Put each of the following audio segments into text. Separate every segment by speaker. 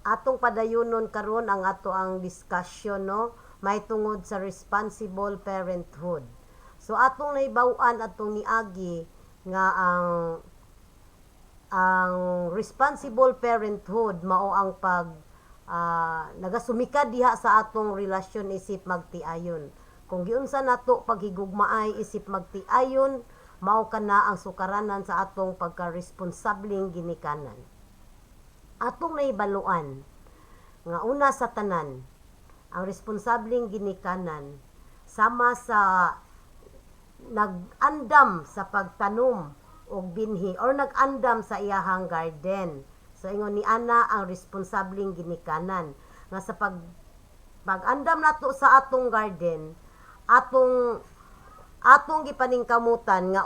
Speaker 1: atong padayunon karon ang ato ang discussion, no, may tungod sa responsible parenthood. So atong naibaw-an atong niagi nga ang responsible parenthood mao ang pag nagasumikad diha sa atong relasyon isip magtiayon. Kung giunsa nato paghigugmaay isip magtiayon, mao kana ang sukaranan sa atong pagka-responsabling ginikanan. Atong naibaluan nga una sa tanan, ang responsableng ginikanan sama sa nag-andam sa pagtanom og binhi or nag-andam sa iyahang garden. So ingon ni ana ang responsableng ginikanan nga sa pag-andam nato sa atong garden, atong gipaningkamutan nga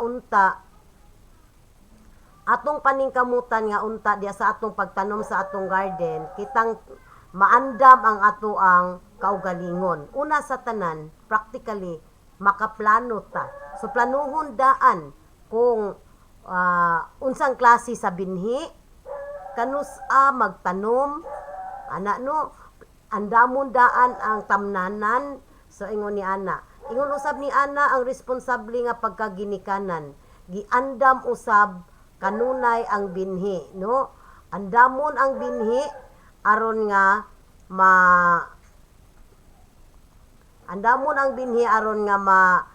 Speaker 1: unta diya sa atong pagtanom sa atong garden, kitang maandam ang ato ang kaugalingon. Una sa tanan, practically makaplano ta. So planuhon daan kung unsang klase sa binhi, kanus-a magtanom, andamon daan ang tamnanan. So ingon ni ana, ingon usab ni ana ang responsable nga pagkaginikanan, giandam usab kanunay ang binhi, no? Andamon ang binhi aron nga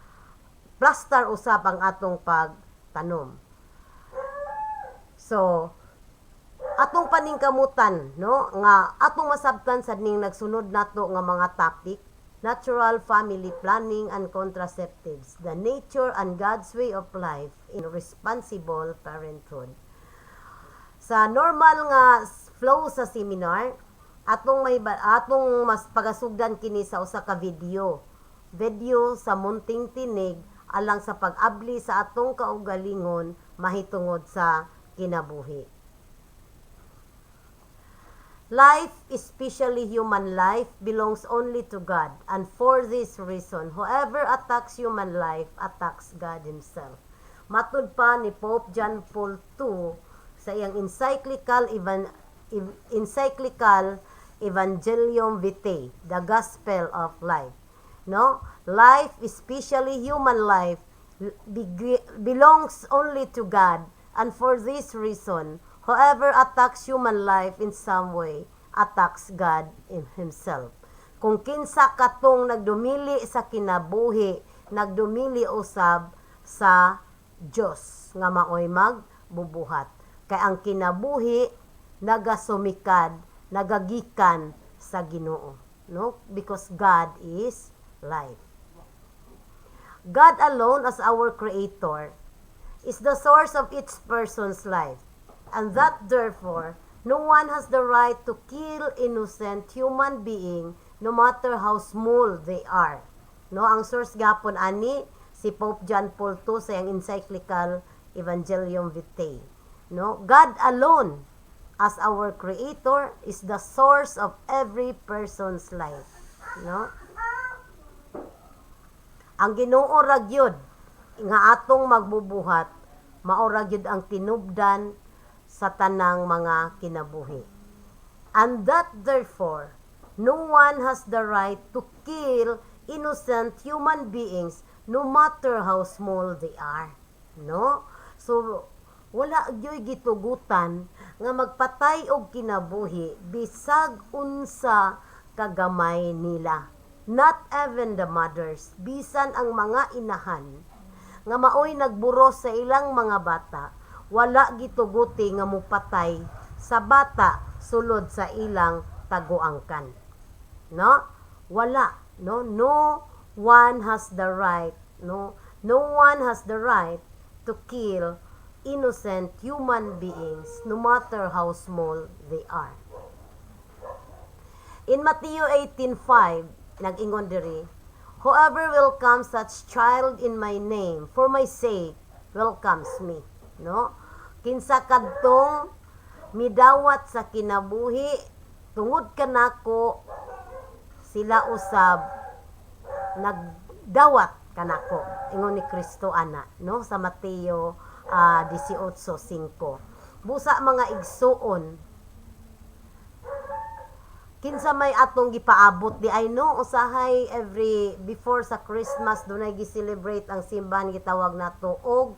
Speaker 1: plaster usab ang atong pagtanom. So atong paningkamutan, no, nga atong masabtan sa ning nagsunod nato nga mga topic: natural family planning and contraceptives, the nature and God's way of life in responsible parenthood. Sa normal nga flow sa seminar, atong mas pagasugdan kini sa usa ka video sa munting tinig alang sa pag-abli sa atong kaugalingon mahitungod sa kinabuhi. Life, especially human life, belongs only to God, and for this reason, whoever attacks human life attacks God Himself. Matud pa ni Pope John Paul II sa iyang encyclical Evangelium Vitae, the Gospel of Life. No? Life, especially human life, belongs only to God, and for this reason, whoever attacks human life in some way attacks God in Himself. Kung kinsa katong nagdumili sa kinabuhi, nagdumili usab sa Dios nga maoy magbubuhat. Kay ang kinabuhi nagasumikad, nagagikan sa Ginoo, no? Because God is life. God alone as our creator is the source of each person's life. And that therefore, no one has the right to kill innocent human being no matter how small they are. No, ang source gapon ani si Pope John Paul II sa iyang encyclical Evangelium Vitae. No, God alone as our creator is the source of every person's life. No? Ang Ginoo ra gyud nga atong magbubuhat, mao ra gyud ang tinubdan sa tanang mga kinabuhi. And that therefore, no one has the right to kill innocent human beings no matter how small they are. No? So, wala gyoy gitugutan nga magpatay og kinabuhi bisag unsa kagamay nila. Not even the mothers, bisan ang mga inahan nga maoy nagburos sa ilang mga bata, wala gituguti nga mupatay sa bata sulod sa ilang taguangkan. No? Wala, no? No one has the right, no one has the right to kill innocent human beings no matter how small they are. In Matthew 18:5, nag-ingon diri, whoever welcomes such child in my name for my sake welcomes me. No? Kinsa kadtong midawat sa kinabuhi tungod kanako, sila usab nagdawat kanako, ingon ni Kristo ana, no, sa Mateo 18:5. Busa mga igsuon, kinsa may atong gipaabot di ay no usahay every before sa Christmas dunay gi-celebrate ang simbahan gitawag nato og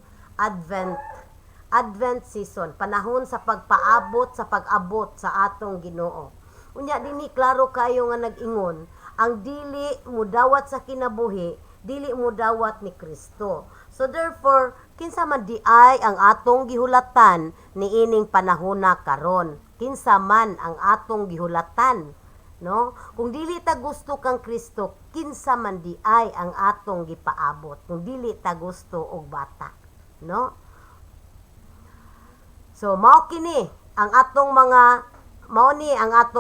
Speaker 1: Advent season, panahon sa pagpaabot sa pag-abot sa atong Ginoo. Unya dinhi klaro kayo nga nag-ingon ang dili mudawat sa kinabuhi, dili mudawat ni Kristo. So therefore, kinsa man di ay ang atong gihulatan niining panahona karon. Kinsa man ang atong gihulatan, no? Kung dili ta gusto kang Kristo, kinsa man di ay ang atong gipaabot. Kung dili ta gusto og bata, no? So mao kini ang atong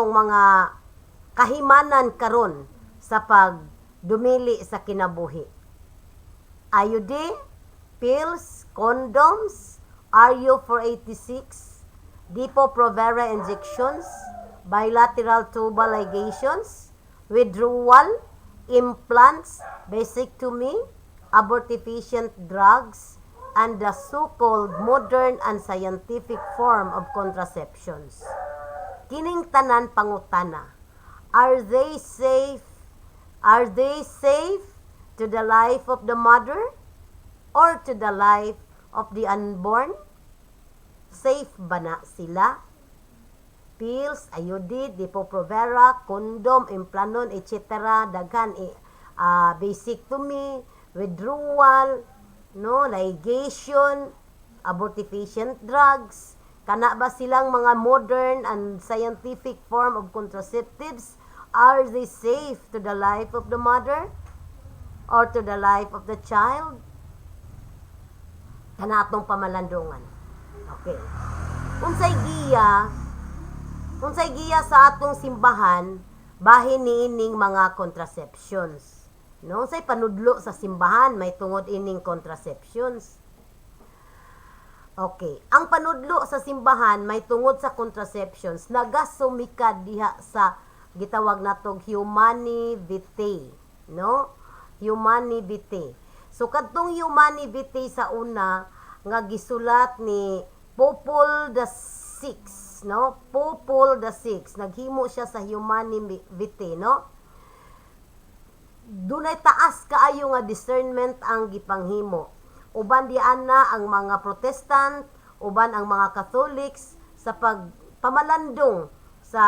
Speaker 1: mga kahimanan karon sa pagdumili sa kinabuhi. IUD, pills, condoms, RU486, Depo-Provera injections, bilateral tubal ligations, withdrawal, implants, vasectomy, abortifacient drugs, and the so-called modern and scientific form of contraceptions. Kining tanan pangutana, are they safe? Are they safe to the life of the mother or to the life of the unborn? Safe ba na sila? Pills, IUD, Depo-Provera, condom, implanon, etc. Daghan vasectomy, withdrawal, no, ligation, abortifacient drugs. Kana ba silang mga modern and scientific form of contraceptives? Are they safe to the life of the mother or to the life of the child? Kana atong pamalandungan. Okay. Unsay giya sa atong simbahan bahin niining mga contraceptions. No, unsay panudlo sa simbahan may tungod ining contraceptions. Okay, ang panudlo sa simbahan may tungod sa contraceptions nagasumikad diha sa gitawag natong humani vitae, no? Humani vitae. So kadtong humani vitae sa una nga gisulat ni Popol VI, no? Popol VI, naghimo siya sa Humani Vitae, no? Dunay taas kaayo nga discernment ang gipanghimo. Uban diyan na ang mga Protestant, uban ang mga Catholics sa pagpamalandong sa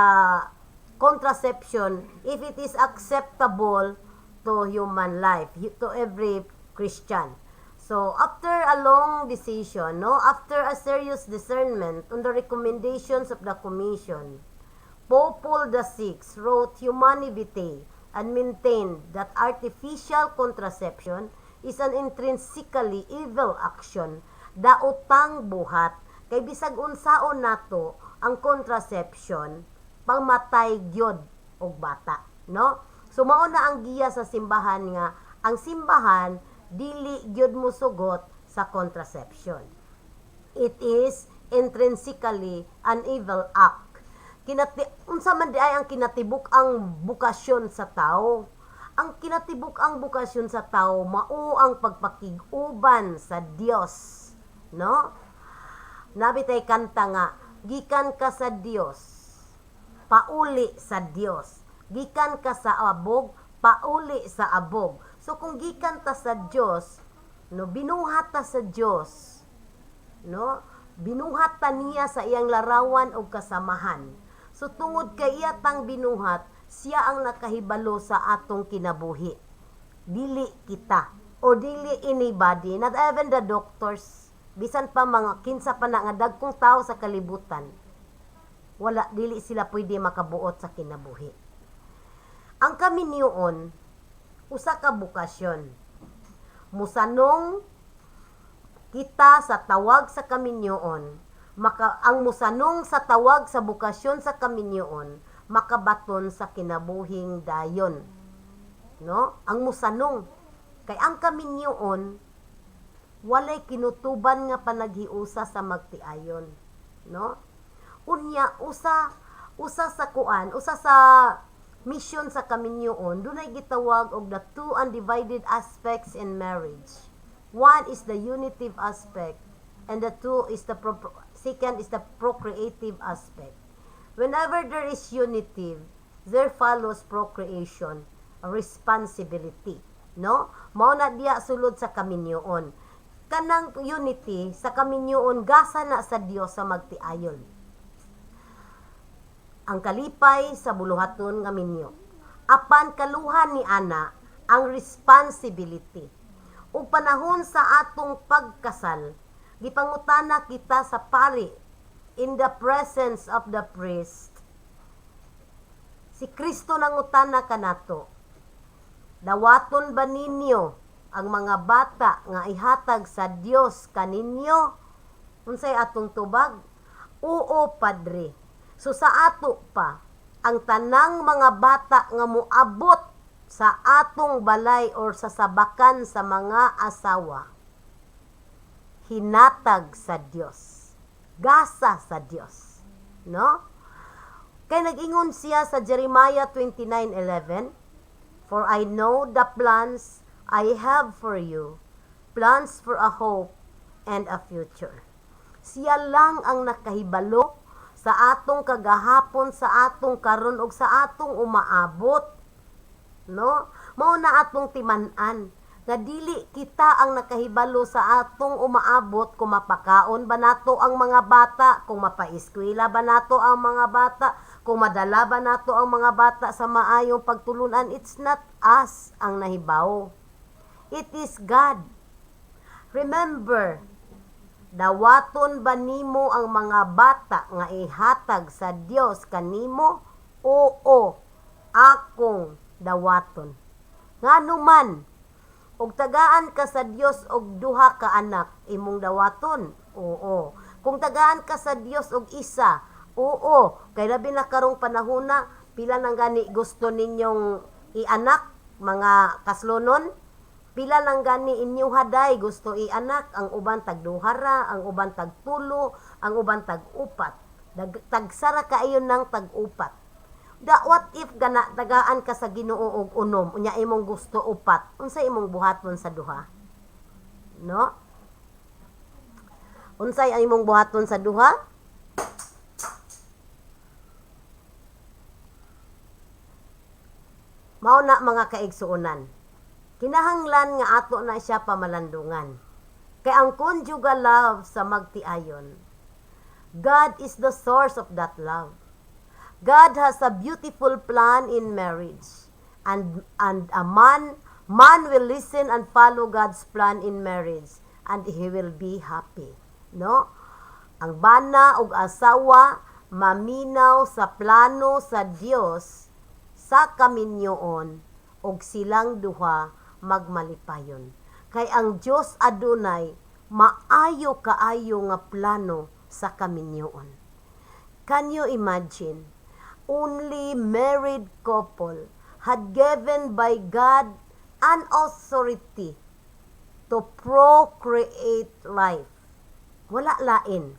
Speaker 1: contraception if it is acceptable to human life, to every Christian. So, after a long decision, no, after a serious discernment on the recommendations of the Commission, Popol VI wrote Humani Vitae and maintained that artificial contraception is an intrinsically evil action, daotang buhat, kay bisag unsaon nato ang contraception, pangmatay gyud og bata, no? So, mao na ang giya sa simbahan nga, ang simbahan dili gyud musugot sa contraception. It is intrinsically an evil act. Unsa man di ay ang kinatibuk ang bukasyon sa tao? Ang kinatibuk ang bukasyon sa tao mao ang pagpakig-uban sa Dios, no? Nabitay kanta nga, gikan ka sa Dios, pauli sa Dios. Gikan ka sa abog, pauli sa abog. So kung gikan ta sa Dios, no, binuhat ta sa Dios, no? Binuhat ta niya sa iyang larawan og kasamahan. So tungod kay iya tang binuhat, siya ang nakahibalo sa atong kinabuhi. Dili kita or dili anybody, not even the doctors, bisan pa mga kinsa pa na nga dagkong tao sa kalibutan. Wala, dili sila pwede makabuot sa kinabuhi. Ang kaminyoon, usa ka bukasyon. Musanong kita sa tawag sa kaminyoon, ang musanong sa tawag sa bukasyon sa kaminyoon, makabaton sa kinabuhing dayon. No? Ang musanong. Kay ang kaminyoon, walay kinutuban nga panaghiusa sa magtiayon. No? Unya, usa sa mission sa kaminyoon, dunay gitawag og the two undivided aspects in marriage. One is the unitive aspect, and the second is the procreative aspect. Whenever there is unitive, there follows procreation, responsibility, no? Mao na diya sulod sa kaminyoon. Kanang unity sa kaminyoon gasa na sa Dios sa magtiayon. Ang kalipay sa buluhaton nga minyo. Apan kaluhan ni ana ang responsibility. Ug panahon sa atong pagkasal, gipangutana kita sa pari in the presence of the priest. Si Kristo nangutana kanato, dawaton ba ninyo ang mga bata nga ihatag sa Dios kaninyo? Unsay atong tubag? Oo, Padre. So sa ato pa, ang tanang mga bata nga moabot sa atong balay or sa sabakan sa mga asawa, hinatag sa Dios. Gasa sa Dios. No? Kay nag-ingon siya sa Jeremiah 29:11, "For I know the plans I have for you, plans for a hope and a future." Siya lang ang nakahibalo sa atong kagahapon, sa atong karon ug sa atong umaabot. No? Mao na atong timan-an nga dili kita ang nakahibalo sa atong umaabot kung mapakaon ba nato ang mga bata, kung mapaeskwela ba nato ang mga bata, kung madala ba nato ang mga bata sa maayong pagtulunan. It's not us ang nahibaw. It is God. Remember, dawaton ba nimo ang mga bata nga ihatag sa Dios kanimo? Oo, akong dawaton. Nganuman, og tagaan ka sa Dios og duha ka anak, imong dawaton? Oo. Kung tagaan ka sa Dios og isa, oo. Kay labi na karong panahona, pila nang gani gusto ninyong ianak, mga kaslonon? Pila lang gani inyong haday gusto ianak, ang uban tagduhara, ang uban tagtulo, ang uban tag-upat. Tagsara kaayo ng tag-upat. What if gana tagaan ka sa Ginoo og unom, unya imong gusto upat, unsa imong buhaton sa duha? No? Unsay imong buhaton sa duha? Mao na mga kaigsuonan. Kinahanglan nga ato na siya pamalandungan. Kay ang conjugal love sa magtiayon, God is the source of that love. God has a beautiful plan in marriage. And a man will listen and follow God's plan in marriage, and he will be happy. No? Ang bana ug asawa maminaw sa plano sa Dios sa kaminyoon ug silang duha magmalipayon. Kay ang Dios adunay maayo kaayo nga plano sa kaminyoon. Can you imagine? Only married couple had given by God an authority to procreate life. Wala lain.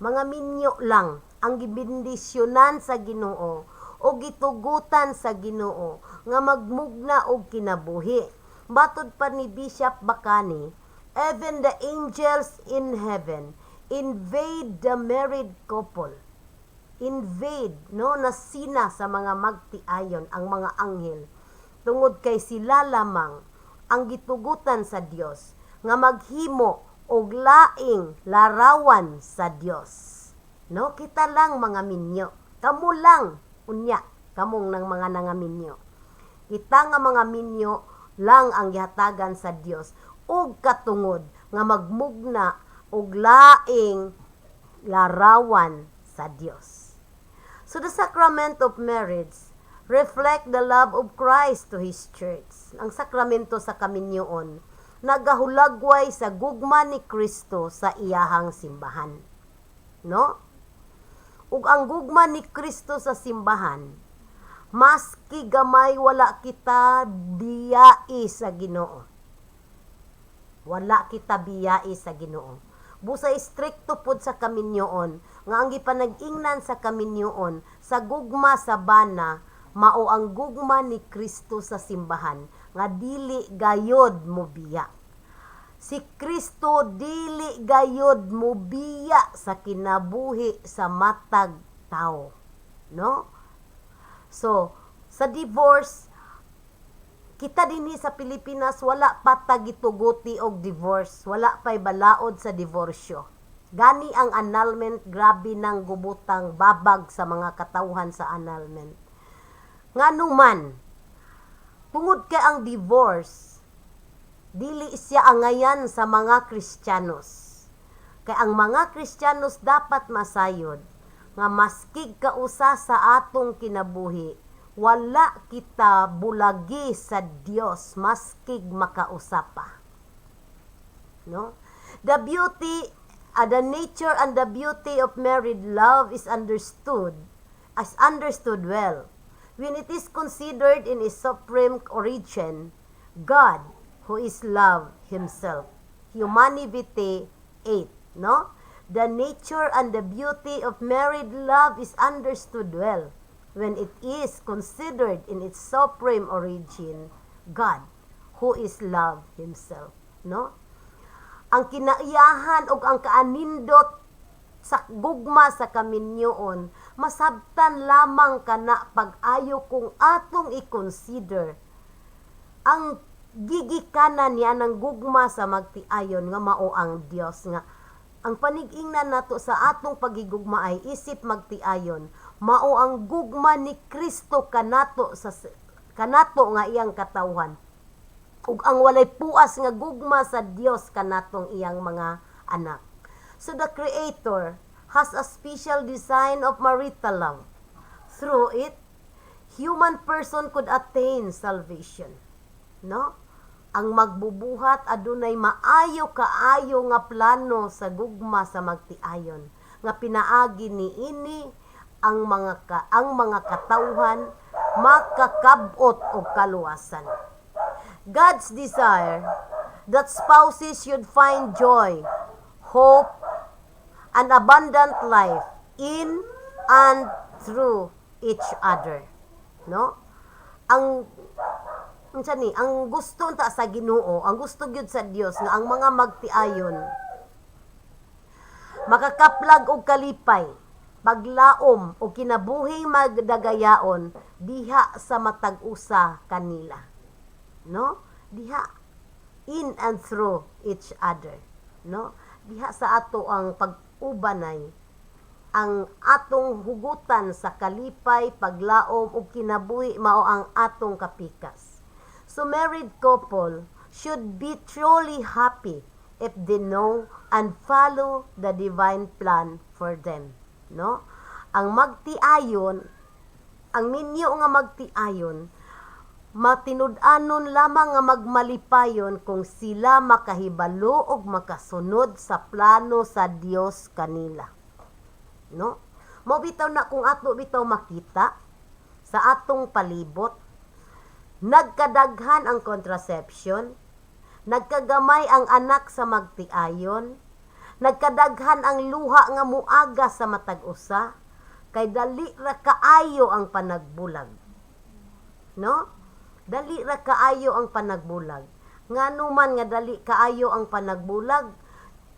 Speaker 1: Mga minyo lang ang gibindisyonan sa Ginoo o gitugutan sa Ginoo nga magmugna og kinabuhi. Batod pa ni Bishop Bacani, even the angels in heaven invade the married couple. Invade, no, nasina sa mga magtiayon ang mga anghel. Tungod kay sila lamang ang gitugutan sa Dios nga maghimo og laing larawan sa Dios. No, kita lang mga minyo. Kamo lang unya, kamong ng mga nangaminyo. Kita nga mga minyo lang ang gihatagan sa Dios ug katungod nga magmugna og laing larawan sa Dios. So the sacrament of marriage reflect the love of Christ to His church. Ang sakramento sa kaminyoon nagahulagway sa gugma ni Kristo sa iyahang simbahan. No? Ug ang gugma ni Kristo sa simbahan, maski gamay wala kita biyai sa Ginoo. Wala kita biyai sa Ginoo. Busa stricto pud sa kaminyoon, nga ang gipanag-ingnan sa kaminyoon, sa gugma sa bana, mao ang gugma ni Kristo sa simbahan, nga dili gayod mo biya. Si Kristo dili gayod mo biya sa kinabuhi sa matag tao. No? So, sa divorce, kita dinhi sa Pilipinas wala pa tagituguti og divorce, wala pay balaod sa divorsyo. Gani ang annulment, grabe nang gubutang babag sa mga katawhan sa annulment. Nganuman, tungod kay ang divorce, dili siya angayan sa mga Kristiyanos. Kay ang mga Kristiyanos dapat masayod nga maskig kausa sa atong kinabuhi, wala kita bulagi sa Dios maskig makausapa. No? The nature and the beauty of married love is understood well when it is considered in its supreme origin, God, who is love himself. Humanity 8, no? The nature and the beauty of married love is understood well when it is considered in its supreme origin, God, who is love himself, no? Ang kinaiyahan o ang kaanindot sa gugma sa kaminyoon, masabtan lamang kana pag-ayo kung atong i-consider ang gigikanan niya ng gugma sa magtiayon nga mao ang Dios nga ang panig-ingnan nato sa atong pagigugma ay isip magtiayon mao ang gugma ni Kristo kanato nga iyang katawhan ug ang walay puas nga gugma sa Dios kanatong iyang mga anak. So the Creator has a special design of marital love. Through it, human person could attain salvation. No? Ang magbubuhat adunay maayo kaayo nga plano sa gugma sa magtiayon nga pinaagi niini ang mga katawhan makakabot og kaluwasan. God's desire that spouses should find joy, hope, and abundant life in and through each other. No? Ang gusto ta sa Ginoo, ang gusto gyud sa Dios nga ang mga magtiayon makakaplag og kalipay, paglaom o kinabuhing magdagayaon diha sa matag usa kanila. No? Diha in and through each other. No? Diha sa ato ang pag-ubanay ang atong hugutan sa kalipay, paglaom ug kinabuhi mao ang atong kapikas. So married couple should be truly happy if they know and follow the divine plan for them. No? Ang magtiayon, ang ninyo nga magtiayon, matinud-anon lamang nga magmalipayon kung sila makahibalo og makasunod sa plano sa Dios kanila. No? Mo bitaw na kung ato bitaw makita sa atong palibot, nagkadaghan ang contraception, nagkagamay ang anak sa magtiayon, nagkadaghan ang luha nga muaga sa matag usa, kay dali ra kaayo ang panagbulag. No? Dali ra kaayo ang panagbulag. Nganuman nga dali kaayo ang panagbulag,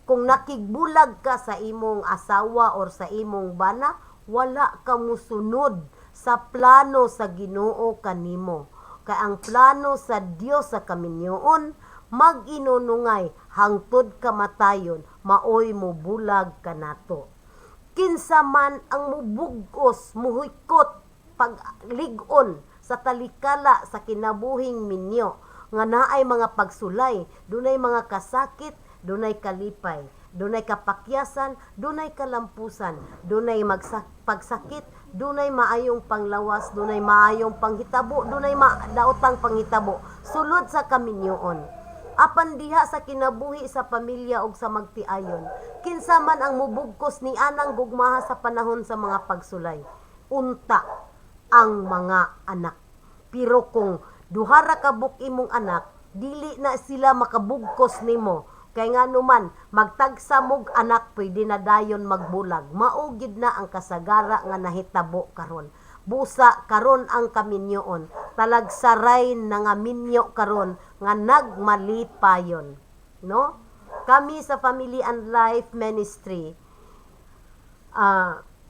Speaker 1: kung nakigbulag ka sa imong asawa or sa imong bana, wala ka musunod sa plano sa Ginoo kanimo. Kay ang plano sa Dios sa kaminyoon, mag-inunungay hangtod kamatayon, maoy mo bulag kanato. Kinsa man ang mubugos, muhikot, pag-ligon sa talikala sa kinabuhing minyo, nga naay mga pagsulay, dunay mga kasakit, dunay kalipay, dunay kapakyasan, dunay kalampusan, dunay pagsakit, dunay maayong panglawas, dunay maayong panghitabo, dunay daotang panghitabo, sulod sa kaminyoon. Apan diha sa kinabuhi sa pamilya ug sa magtiayon, kinsa man ang mubugkos ni anang gugmaha sa panahon sa mga pagsulay, unta ang mga anak. Pero kung duha ra ka buk imong anak, dili na sila makabugkos nimo. Kay nganuman magtagsa mog anak pwede na dayon magbulag. Mao gid na ang kasagara nga nahitabo karon. Busa karon ang kaminyoon, talagsaray na nga minyo karon nga nagmalipayon. No? Kami sa Family and Life Ministry,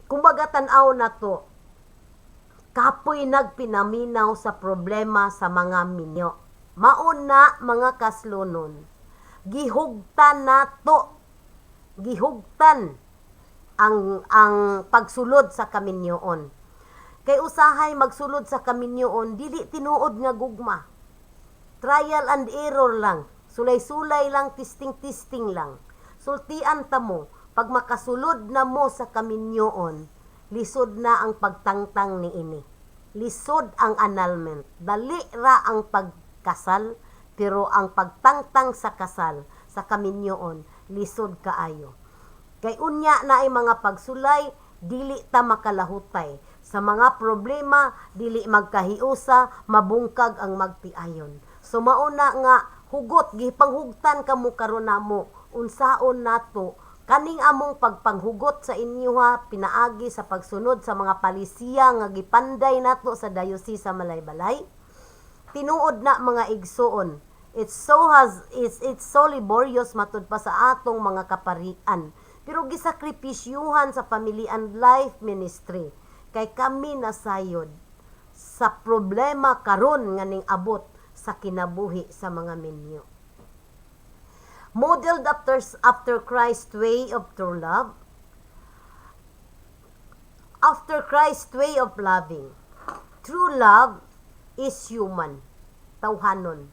Speaker 1: kumbaga tan-aw na to, kapoy nagpinaminaw sa problema sa mga minyo. Mauna mga kaslunon, gihugtan ang pagsulod sa kaminyoon. Kay usahay magsulod sa kaminyoon, dili tinuod nga gugma. Trial and error lang. Sulay-sulay lang, testing-testing lang. Sultian ta mo, pag makasulod na mo sa kaminyoon, lisod na ang pagtangtang ni ini. Lisod ang annulment. Dali ra ang pagkasal, pero ang pagtangtang sa kasal, sa kaminyoon, lisod kaayo. Kay unya na ay mga pagsulay, dili ta makalahutay. Sa mga problema, dili magkahiusa, mabungkag ang magtiayon. So mauna nga, hugot, gipanghugtan kamo karon namo, unsaon nato, kaning among pagpanghugot sa inyo ha, pinaagi sa pagsunod sa mga palisiya nga gipanday nato sa dayosisa sa Malaybalay. Tinuod na mga igsoon, it's so laborious matud pa sa atong mga kaparian. Pero gisakripisyuhan sa Family and Life Ministry. Kay kami nasayod sa problema karon nga ning abot sa kinabuhi sa mga minyo. Modeled after Christ's way of true love, after Christ's way of loving. True love is human, tawhanon.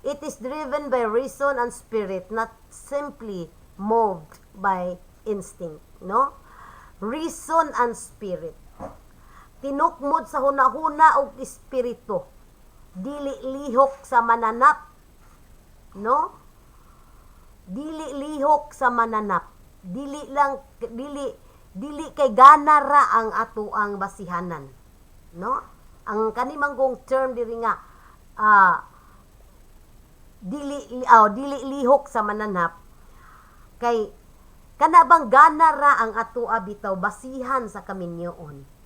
Speaker 1: It is driven by reason and spirit, not simply moved by instinct, no? Reason and spirit. Tinukmod sa hunahuna og espiritu. Dili lihok sa mananap, no? Dili lihok sa mananap. Dili kay gana ra ang atuang basihanan, no? Ang kanimanggong term diri nga dili lihok sa mananap kay kanabang gana ra ang atua bitaw basihan sa kaminyoon.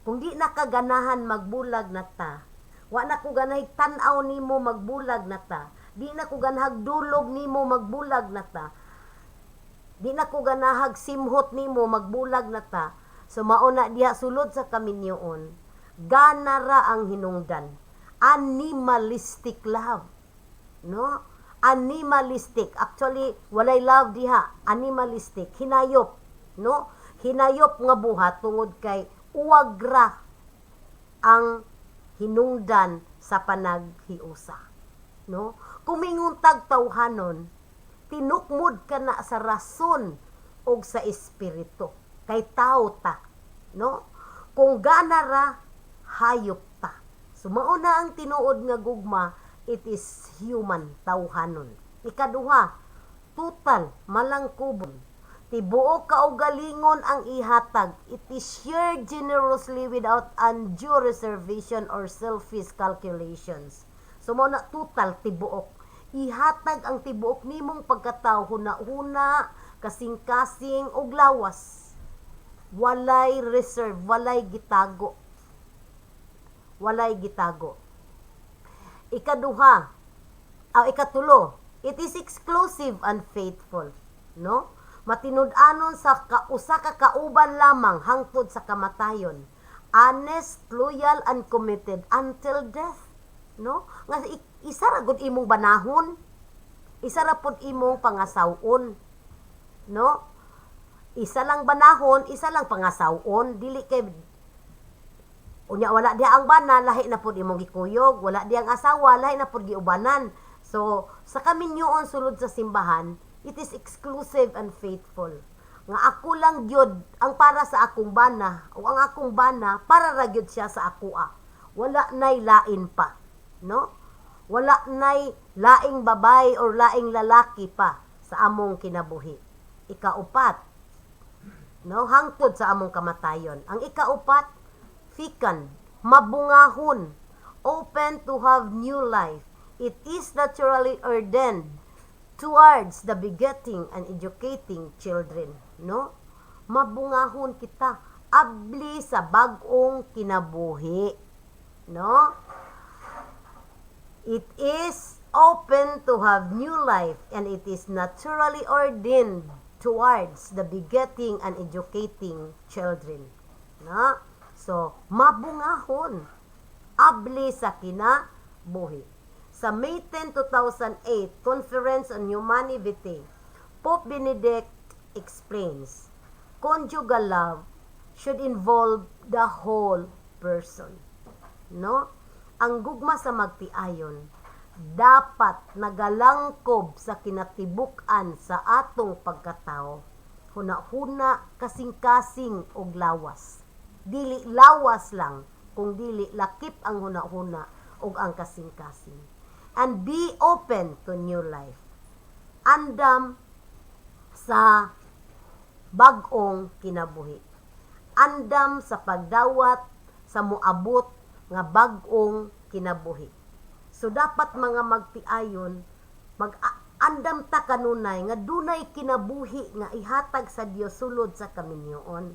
Speaker 1: Kung di nakaganahan magbulag na ta, wa na ko ganahig tan-aw nimo magbulag na ta, di na ko ganahag dulog nimo magbulag na ta, di na ko ganahag simhot nimo magbulag na ta, so mauna diha sulod sa kaminyoon, gana ra ang hinungdan. Animalistic love, no? Animalistic. Actually, walay love diha. Animalistic. Hinayop, no? Hinayop nga buhat tungod kay uwag ra ang hinungdan sa panaghiusa, no? Kumingon tag tawhanon, tinukmod ka na sa rason og sa espiritu. Kay tao ta, no? Kung gana ra, hayop ta. So mauna ang tinuod nga gugma, it is human, tawhanon. Ikaduha, total, malangkubon. Tibuok kaugalingon ang ihatag. It is shared generously without undue reservation or selfish calculations. So mo na total tibuok. Ihatag ang tibuok nimong pagkatao huna-huna, kasing-kasing ug lawas. Walay reserve, walay gitago. Walay gitago. Ikatulo, it is exclusive and faithful, no? Matinud-anon sa usa ka kauban lamang hangtod sa kamatayon. Honest, loyal, and committed until death, no? Nga isa ra gud imong banahon, isa ra pud imong pangasawon, no? Isa lang banahon, isa lang pangasawon, dili kay unya wala diha ang bana, lahi na pud imong gikuyog, wala diha ang asawa, lahi na pud giubanan. So sa kaminyoon sulod sa simbahan, it is exclusive and faithful. Nga ako lang gyud ang para sa akong bana, o ang akong bana para ra gyud siya sa akoa. Wala nay lain pa, no? Wala nay laing babay or laing lalaki pa sa among kinabuhi. Ikaupat, no, hangtod sa among kamatayon. Ang ikaupat, fecund, mabungahon, open to have new life. It is naturally ordained towards the begetting and educating children, no? Mabungahon kita abli sa bag-ong kinabuhi, no? It is open to have new life and it is naturally ordained towards the begetting and educating children, no? So, mabungahon, abli sa kinabuhi. Sa May 10, 2008, Conference on Humanity, Pope Benedict explains, conjugal love should involve the whole person. No? Ang gugma sa magtiayon, dapat nagalangkob sa kinatibuk-an sa atong pagkatao. Huna-huna, kasing-kasing og lawas. Dili lawas lang, kung dili lakip ang huna-huna og ang kasing-kasing. And be open to new life. Andam sa bag-ong kinabuhi. Andam sa pagdawat sa muabot nga bag-ong kinabuhi. So dapat mga magtiayon, mag-andam ta kanunay nga dunay kinabuhi nga ihatag sa Dios sulod sa kaminyoon.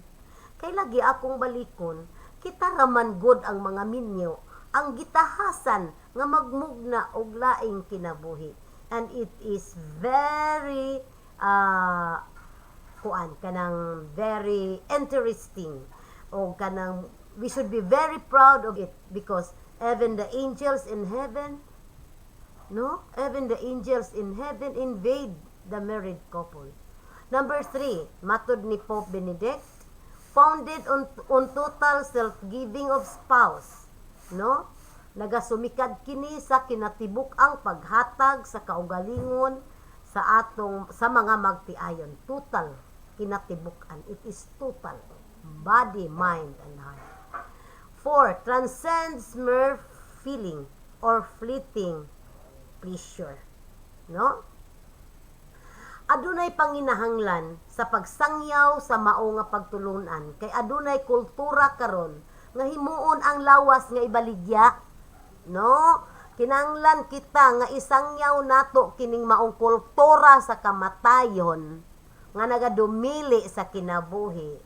Speaker 1: Kay lagi akong balikon, kita raman good ang mga minyo, ang gitahasan nga magmugna og laing kinabuhi. And it is very kanang very interesting, o kanang we should be very proud of it, because even the angels in heaven, even the angels in heaven invade the married couple. Number 3, matud ni Pope Benedict, founded on total self-giving of spouse, nagasumikad kini sa kinatibuk ang paghatag sa kaugalingon sa mga magtiayon. Total kinatibukan. It is total. Body, mind, and heart. 4. Transcends mere feeling or fleeting pleasure. Adunay panginahanglan sa pagsangyaw sa mao nga pagtulunan, kay adunay kultura karon nga himuon ang lawas nga ibaligya. Kinahanglan kita nga isangyaw nato kining maong kultura sa kamatayon nga nagadumili sa kinabuhi.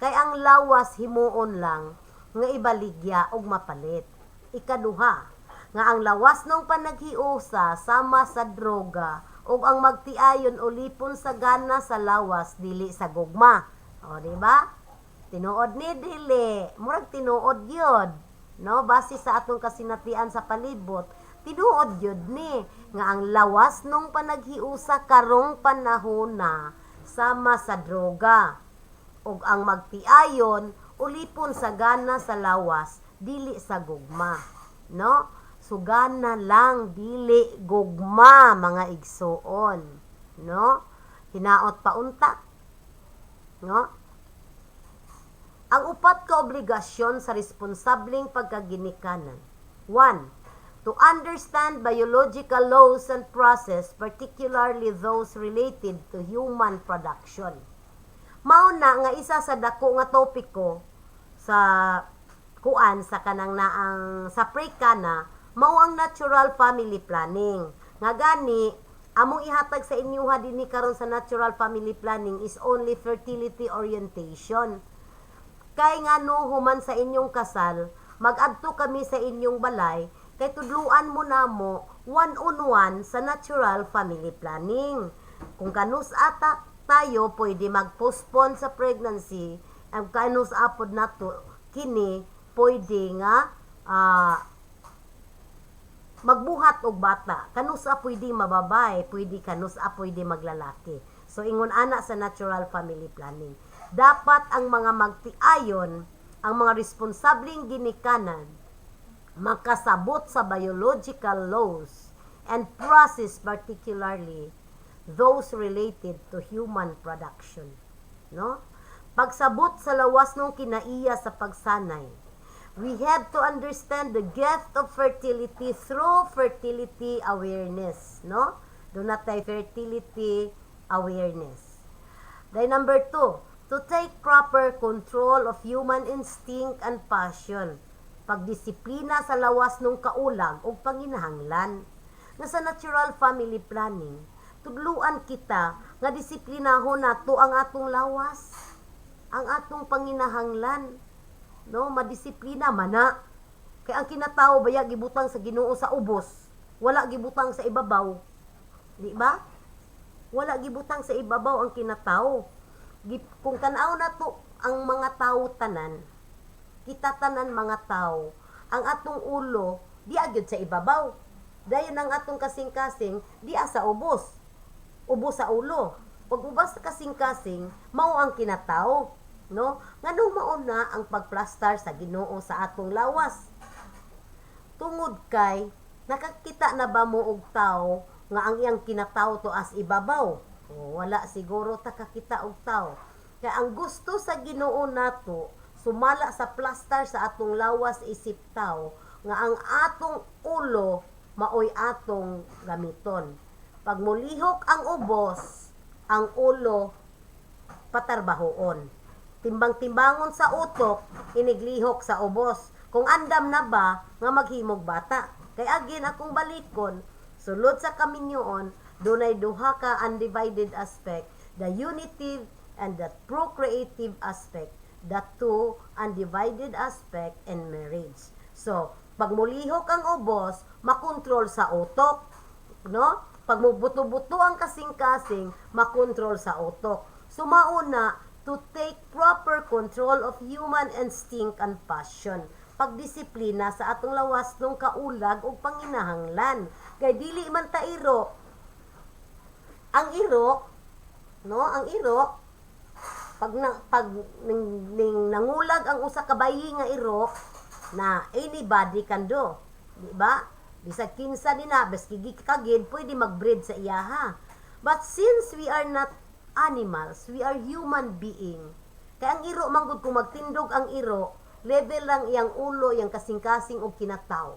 Speaker 1: Kay ang lawas himuon lang nga ibaligya og mapalit. Ikaduha, nga ang lawas nung panaghiusa sama sa droga ug ang magtiayon ulipon sa gana sa lawas dili sa gugma. O di ba? Tinuod ni dili, murag tinuod gyud. Base sa atong kasinatian sa palibot, tinuod gyud ni nga ang lawas nung panaghiusa karong panahon na sama sa droga ug ang magtiayon ulipon sa gana sa lawas dili sa gugma. Sugana lang, dili gugma, mga igsoon. Hinaot pa unta. Ang upat ka obligasyon sa responsableng pagkaginikanan. 1. To understand biological laws and process, particularly those related to human production. Mauna nga isa sa dako nga topiko sa kanang naang sa pre-kana, mao ang natural family planning. Nga gani, among ihatag sa inyuha dinhi karon sa natural family planning is only fertility orientation. Kay ngano human sa inyong kasal, mag-adto kami sa inyong balay, kay tudluan mo namo one-on-one sa natural family planning. Kung kanus ata tayo pwede mag-postpone sa pregnancy, ang kanus apod nato kini pwede nga magbuhat og bata. Kanusa pwede mababay, pwede maglalaki. So ingon ana sa natural family planning. Dapat ang mga magtiayon, ang mga responsableng ginikanan, makasabot sa biological laws and process, particularly those related to human production. Pagsabot sa lawas nung kinaiya sa pagsanay, we have to understand the gift of fertility through fertility awareness. Do not say fertility awareness. Then number 2, to take proper control of human instinct and passion. Pagdisiplina sa lawas nung kaulag o panginahanglan. Nga sa natural family planning, tudluan kita nga disiplinahon nato ang atong lawas, ang atong panginahanglan. Madisiplina mana. Kay ang kinatao baya gibutang sa Ginoo sa ubos, wala gibutang sa ibabaw. Di ba? Wala gibutang sa ibabaw ang kinatao. Kung tanaw nato ang mga tao tanan, kita tanan mga tao, ang atong ulo di agyud sa ibabaw. Dayon ang atong kasing-kasing di sa ubos. Ubos sa ulo. Pag ubos sa kasing-kasing, mao ang kinatao, no? Nganong mauna ang pagplastar sa Ginoo sa atong lawas. Tungod kay nakakita na ba mo og tao nga ang iyang kinatao to as ibabaw? O, wala siguro takakita og tao. Kaya ang gusto sa Ginoo nato sumala sa plastar sa atong lawas isip tao nga ang atong ulo maoy atong gamiton. Pag mulihok ang ubos, ang ulo patarbahoon. Timbang-timbangon sa utok, iniglihok sa ubos. Kung andam na ba nga maghimog bata. Kay agin akong balikon, sulod sa kaminyoon, dunay duha ka undivided aspect, the unitive and the procreative aspect, the two undivided aspect in marriage. So, pag mulihok ang ubos, makontrol sa utok, no? Pag mubuto-buto ang kasing-kasing, makontrol sa utok. So, mauna, to take proper control of human instinct and passion. Pagdisiplina sa atong lawas ng kaulag o panginahanglan. Kay dili man ta iro. Ang iro, no? Ang iro, pag nangulag ang usa ka bayi nga iro, na anybody can do. Di ba? Bisag kinsa din na, baski kagid, pwede mag-breed sa iyaha. But since we are not animals, we are human being. Kaya ang iro, manggod kung magtindog ang iro, level lang iyang ulo, iyang kasing-kasing o kinataw.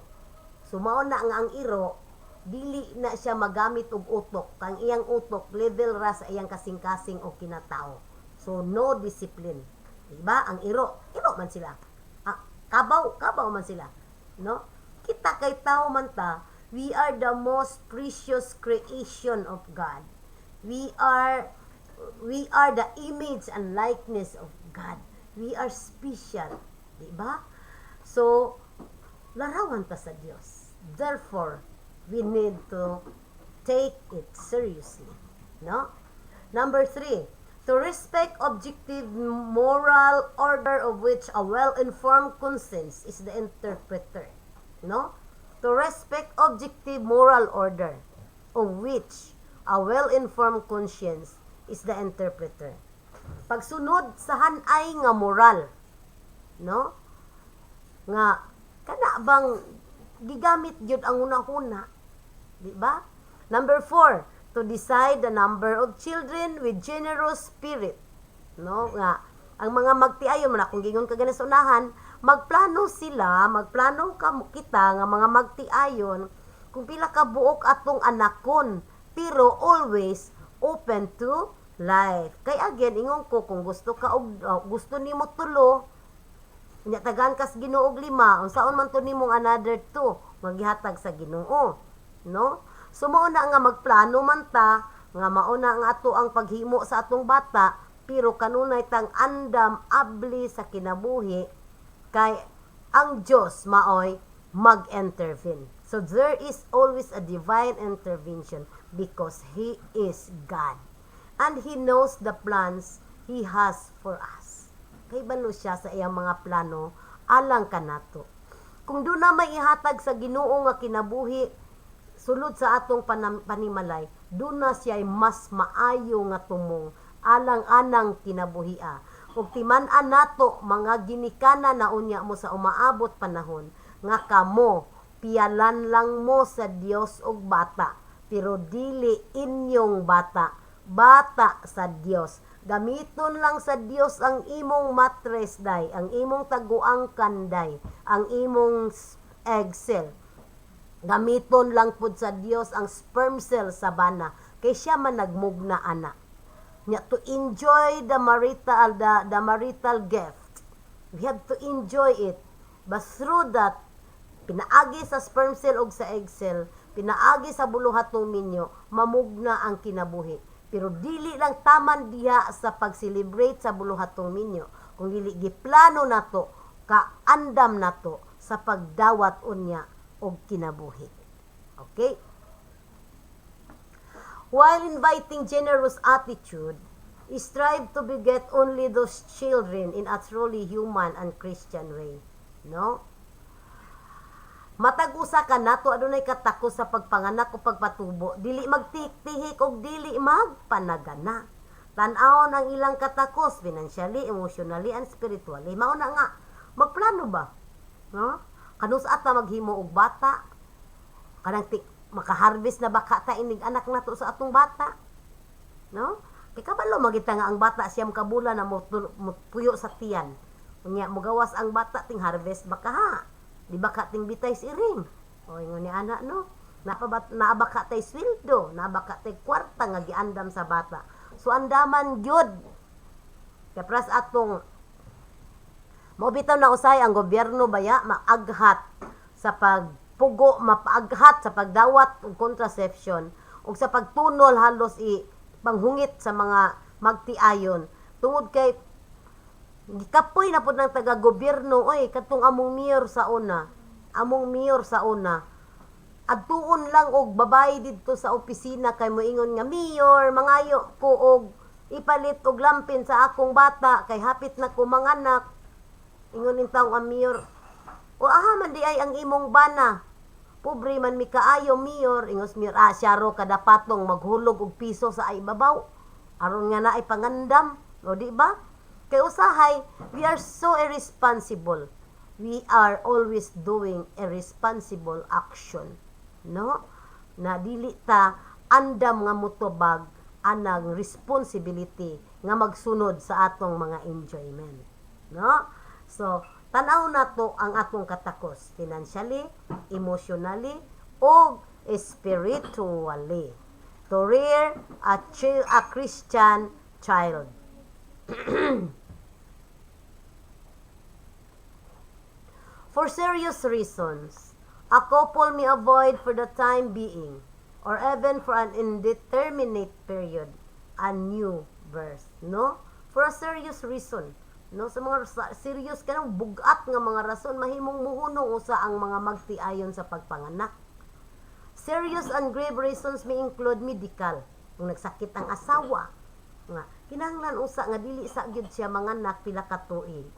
Speaker 1: Sumao na nga ang iro, dili na siya magamit og utok. Kang iyang utok, level ra sa iyang kasing-kasing o kinataw. So, no discipline. Diba? Ang iro man sila. Kabaw man sila. No? Kita kay tao man ta, we are the most precious creation of God. We are the image and likeness of God. We are special. Diba? So, larawan ta sa Dios. Therefore, we need to take it seriously. No? Number 3, to respect objective moral order of which a well-informed conscience is the interpreter. No? To respect objective moral order of which a well-informed conscience is the interpreter. Pagsunod sa hanay nga moral, no? Nga kana bang gigamit gyud ang una-una, di ba? Number 4, to decide the number of children with generous spirit. No? Nga, ang mga magtiayon, kung gingon ka ganas unahan, magplano kita nga mga magtiayon, kung pila ka buok atong anakon, pero always open to life. Kay again, ingon ko, kung gusto ka, gusto nimo tulo, tagaan kas Ginoo og 5, unsaon man to nimong another 2, maghihatag sa Ginoo. No? So, mauna nga magplano man ta, nga mauna nga ato ang paghimo sa atong bata, pero kanunay tang andam abli sa kinabuhi, kay ang Diyos maoy mag-intervene. So, there is always a divine intervention because He is God. And He knows the plans He has for us. Kay balo siya sa iyang mga plano, alang kanato. Kung doon na may ihatag sa Ginoo nga kinabuhi, sulod sa atong panimalay, doon na siya mas maayo nga tumong alang-anang kinabuhia. Ug timan-an nato mga ginikana na unya mo sa umaabot panahon nga kamo piyalan lang mo sa Dios og bata, pero dili inyong bata, bata sa Dios. Gamiton lang sa Dios ang imong mattress day, ang imong taguang kanday, ang imong egg cell. Gamiton lang pud sa Dios ang sperm cell sa bana, kay siya man nagmugna ana. Nya to enjoy the marital gift. We have to enjoy it. But through that, pinaagi sa sperm cell og sa egg cell, pinaagi sa buluhatong minyo, mamugna ang kinabuhi. Pero dili lang taman diha sa pag-celebrate sa buluhatong minyo, kung dili giplano nato, kaandam nato sa pagdawat unya og kinabuhi. Okay? While inviting generous attitude, strive to beget only those children in a truly human and Christian way. No? Matag usa ka nato adunay katakos sa pagpanganak o pagpatubo, dili magtihik og dili magpanagana. Tan-awon ang ilang katakos financially, emotionally, and spiritually. Mao na nga magplano ba? No? Kanus ata maghimo og bata. Kanang makaharvest na baka ta inig anak nato sa atong bata. No? Kay kabalo magita nga ang bata siyam ka bulan na puyo sa tiyan. Unya mugawas ang bata ting harvest baka ha. Di baka ting bitay siring. O ingon ni ana no. Naabaka tay sweldo, naabaka tay kwarta nga giandam sa bata. So andaman gyud. Kay pras atong mobitaw na usay ang gobyerno baya maaghat sa pagpugo, mapaaghat sa pagdawat og contraception ug sa pagtunol halos panghungit sa mga magtiayon tungod kay gikapoy na pud ng taga-gobyerno oy katong among mayor sa una adtuon lang og babae didto sa opisina kay moingon nga mayor mangayo ko og ipalit og lampin sa akong bata kay hapit na ko manganak ingon ning taong ang mayor o aha man di ay ang imong bana pobre man mi kaayo mayor ingos mayor syaro kada patong maghulog og piso sa ibabaw aron nga naay pangandam o di ba kay usahay we are so irresponsible, we are always doing irresponsible action, no, na dili ta andam nga mutubag anang responsibility nga magsunod sa atong mga enjoyment, no. So tanaw na to ang atong katakos financially, emotionally, o spiritually to rear a Christian child. For serious reasons, a couple may avoid for the time being or even for an indeterminate period a new birth, no? For a serious reason. No, sa mga serious kanang bugat nga mga rason mahimong muhunong usa ang mga magtiayon sa pagpanganak. Serious and grave reasons may include medical, kung nagsakit ang asawa, nga kinahanglan usa nga dili sa gyud siya manganak pila ka tuig,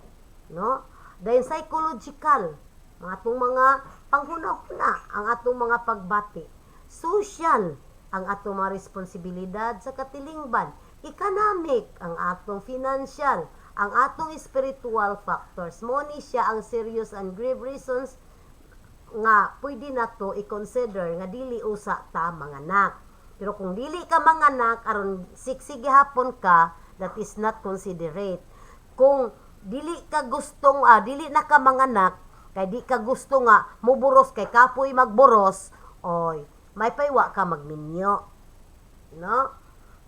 Speaker 1: no? Dahil psychological, ang atong mga panghuna-huna, ang atong mga pagbati, social, ang atong mga responsibilidad sa katilingban, economic, ang atong financial, ang atong spiritual factors. Mo ni siya ang serious and grave reasons nga pwede na to i-consider nga dili usa ta manganak. Pero kung dili ka manganak aron siksige hapon ka, that is not considerate. Kung dili ka gustong dili na ka manganak kay di ka gusto nga muburos kay kapoy magburos, oy may paywa ka magminyo, no?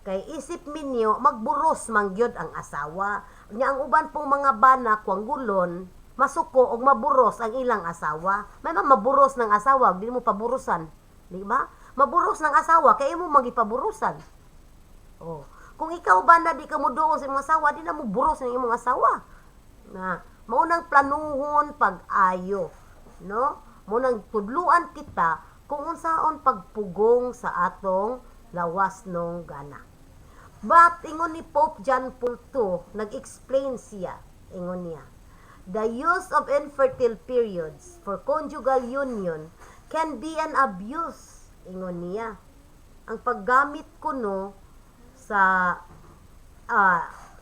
Speaker 1: Kay isip minyo magburos mangyod ang asawa nya ang uban pong mga bana kuanggulon masuko og maburos ang ilang asawa. May maburos ng asawa di mo paburusan, di ba? Maburos ng asawa kay imo magipaburusan. Oh, kung ikaw bana di ka muduol sa imong asawa, di na mo buros ng imong asawa. Na maunang planuhon pag-ayo, no? Maunang tudluan kita kung unsaon pagpugong sa atong lawas nung gana. But ingon ni Pope John Paul II, nag-explain siya, ingon niya, the use of infertile periods for conjugal union can be an abuse, ingon niya. Ang paggamit kuno sa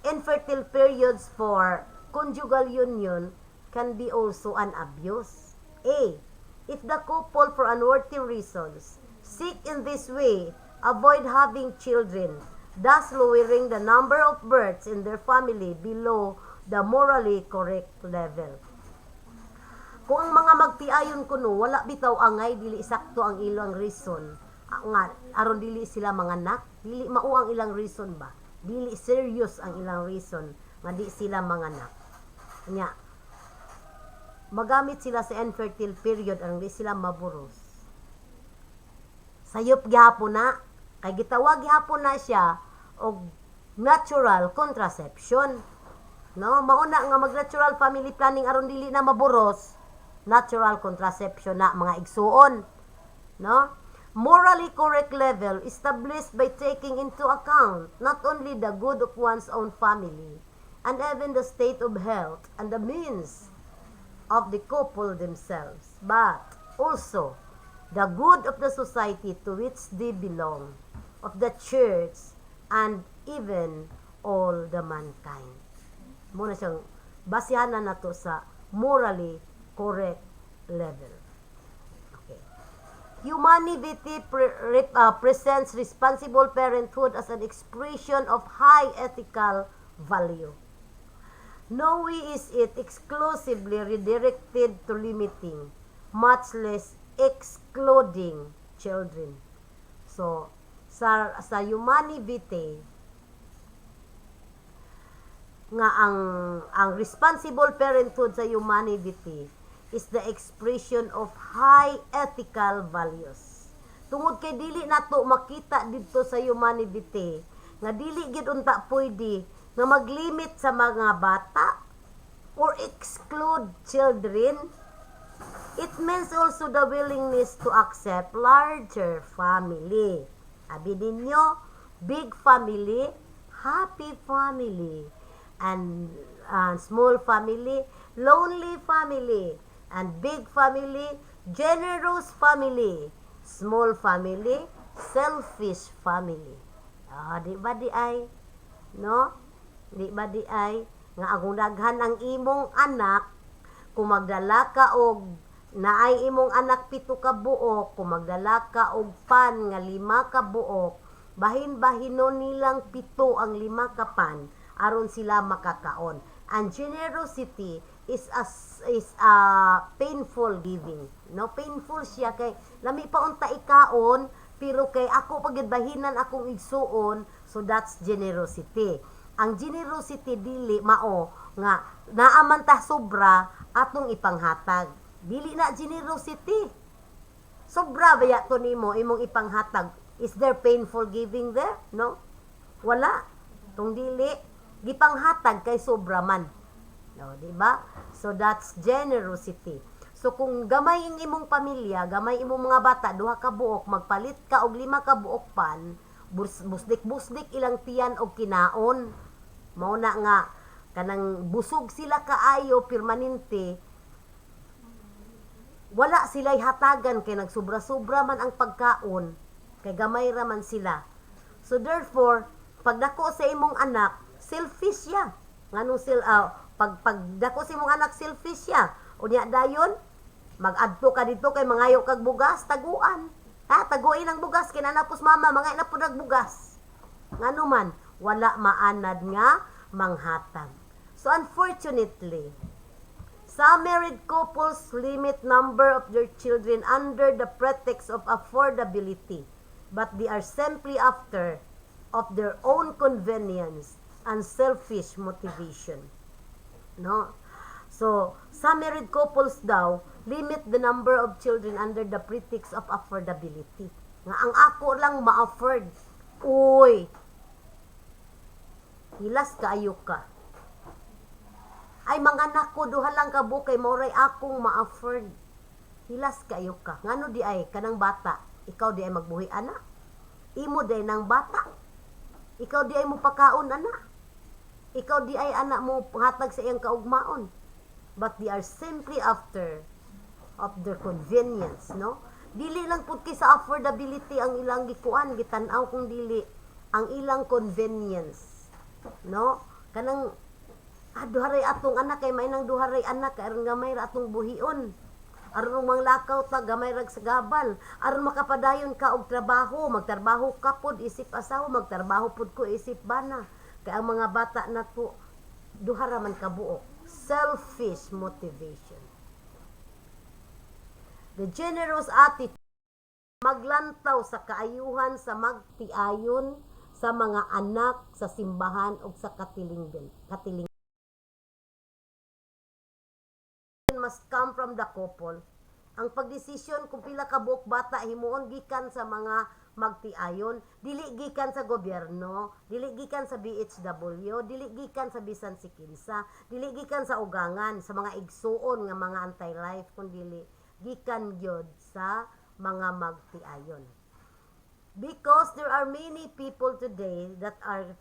Speaker 1: infertile periods for conjugal union can be also an abuse. A. If the couple for unworthy reasons seek in this way avoid having children, thus lowering the number of births in their family below the morally correct level. Kung ang mga magtiayon kuno wala bitaw angay dili sakto ang ilang reason nga aron dili sila manganak, dili mao ang ilang reason ba? Dili serious ang ilang reason nga di sila manganak. Nya magamit sila sa infertile period aron di sila maburos. Sayop gihapon na kay gitawag gihapon na siya og natural contraception. No, mauna nga mag-natural family planning aron dili na maburos, natural contraception na mga igsuon. No? morally correct level established by taking into account not only the good of one's own family and even the state of health and the means of the couple themselves, but also the good of the society to which they belong, of the church, and even all the mankind. Muna siyang basihanan nato sa morally correct level. Okay. Humanity presents responsible parenthood as an expression of high ethical value. No way is it exclusively redirected to limiting, much less excluding children. So, sa humanity nga ang responsible parenthood sa humanity is the expression of high ethical values. Tungod kay dili nato makita dito sa humanity nga dili gid unta pwede nga maglimit sa mga bata or exclude children. It means also the willingness to accept larger family. Abi ninyo, big family, happy family, and small family, lonely family, and big family, generous family, small family, selfish family. Di ba di ay? No? Di ba di ay? Nga akong daghan ang imong anak, kung magdala ka og naay imong anak 7 ka buok, kung magdala ka og pan nga 5 ka buok, bahin-bahinon nilang 7 ang 5 ka pan aron sila makakaon. And generosity is a painful giving. No, painful siya kay lami pa unta ikaon pero kay ako pagbahinan akong igsuon, so that's generosity. Ang generosity dili mao nga naaman ta sobra atong ipanghatag. Dili na generosity. Sobra baya to nimo imong ipanghatag. Is there painful giving there? No. Wala. Tung dili gipanghatag kay sobra man. No, di ba? So that's generosity. So kung gamay ang imong pamilya, gamay imong mga bata, 2 ka buok, magpalit ka og 5 ka buok pan, busdik-busdik ilang tiyan og kinaon. Mao na nga kanang busog sila kaayo permanente, wala sila'y hatagan kay nagsubra-sobra man ang pagkaon, kay gamay ra man sila. So therefore, pagdako sa imong anak, selfish siya. Nganong pagdako sa imong anak, selfish siya. Unya dayon, mag-adto ka dito kay mangayo kag bugas, taguan. Taguin ang bugas kay nanapos mama, mga inapod ang bugas. Ngano man, wala maanad nga manghatag. So unfortunately, some married couples limit number of their children under the pretext of affordability, but they are simply after of their own convenience and selfish motivation. No? So, some married couples daw limit the number of children under the pretext of affordability. Nga ang ako lang ma-afford. Uy, hilas kaayo ka. Ay, mga anak ko, 2 lang ka bukay, mauray akong ma-afford. Hilas kaayo ka. Ngano di ay, kanang bata, ikaw di ay magbuhi anak. Imo di ay nang bata. Ikaw di ay mo pakaon anak. Ikaw di ay anak mo hatag sa iyang kaugmaon. But they are simply after of their convenience, no? Dili lang pud kay sa affordability ang ilang gikuan, gitan-aw kung dili ang ilang convenience, no? Kanang duharay atong anak kay may nang duharay anak aron gamay ra atong buhion. Aron manglakaw ta gamay rag sagabal, aron makapadayon ka og trabaho, magtrabaho ka pod isip asawa, magtrabaho pod ko isip bana. Kay ang mga bata nato duha ra man kabuok. Selfish motivation. The generous attitude maglantaw sa kaayuhan sa magtiayon sa mga anak sa simbahan o sa katilingban. Must come from the couple. Ang pagdesisyon kung pila ka buok bata himuon gikan sa mga magtiayon, dili gikan sa gobyerno, dili gikan sa BHW, dili gikan sa bisan si kinsa, dili gikan sa ugangan, sa mga igsuon nga mga anti-life, kundi gikan gyud sa mga magtiayon. Because there are many people today that are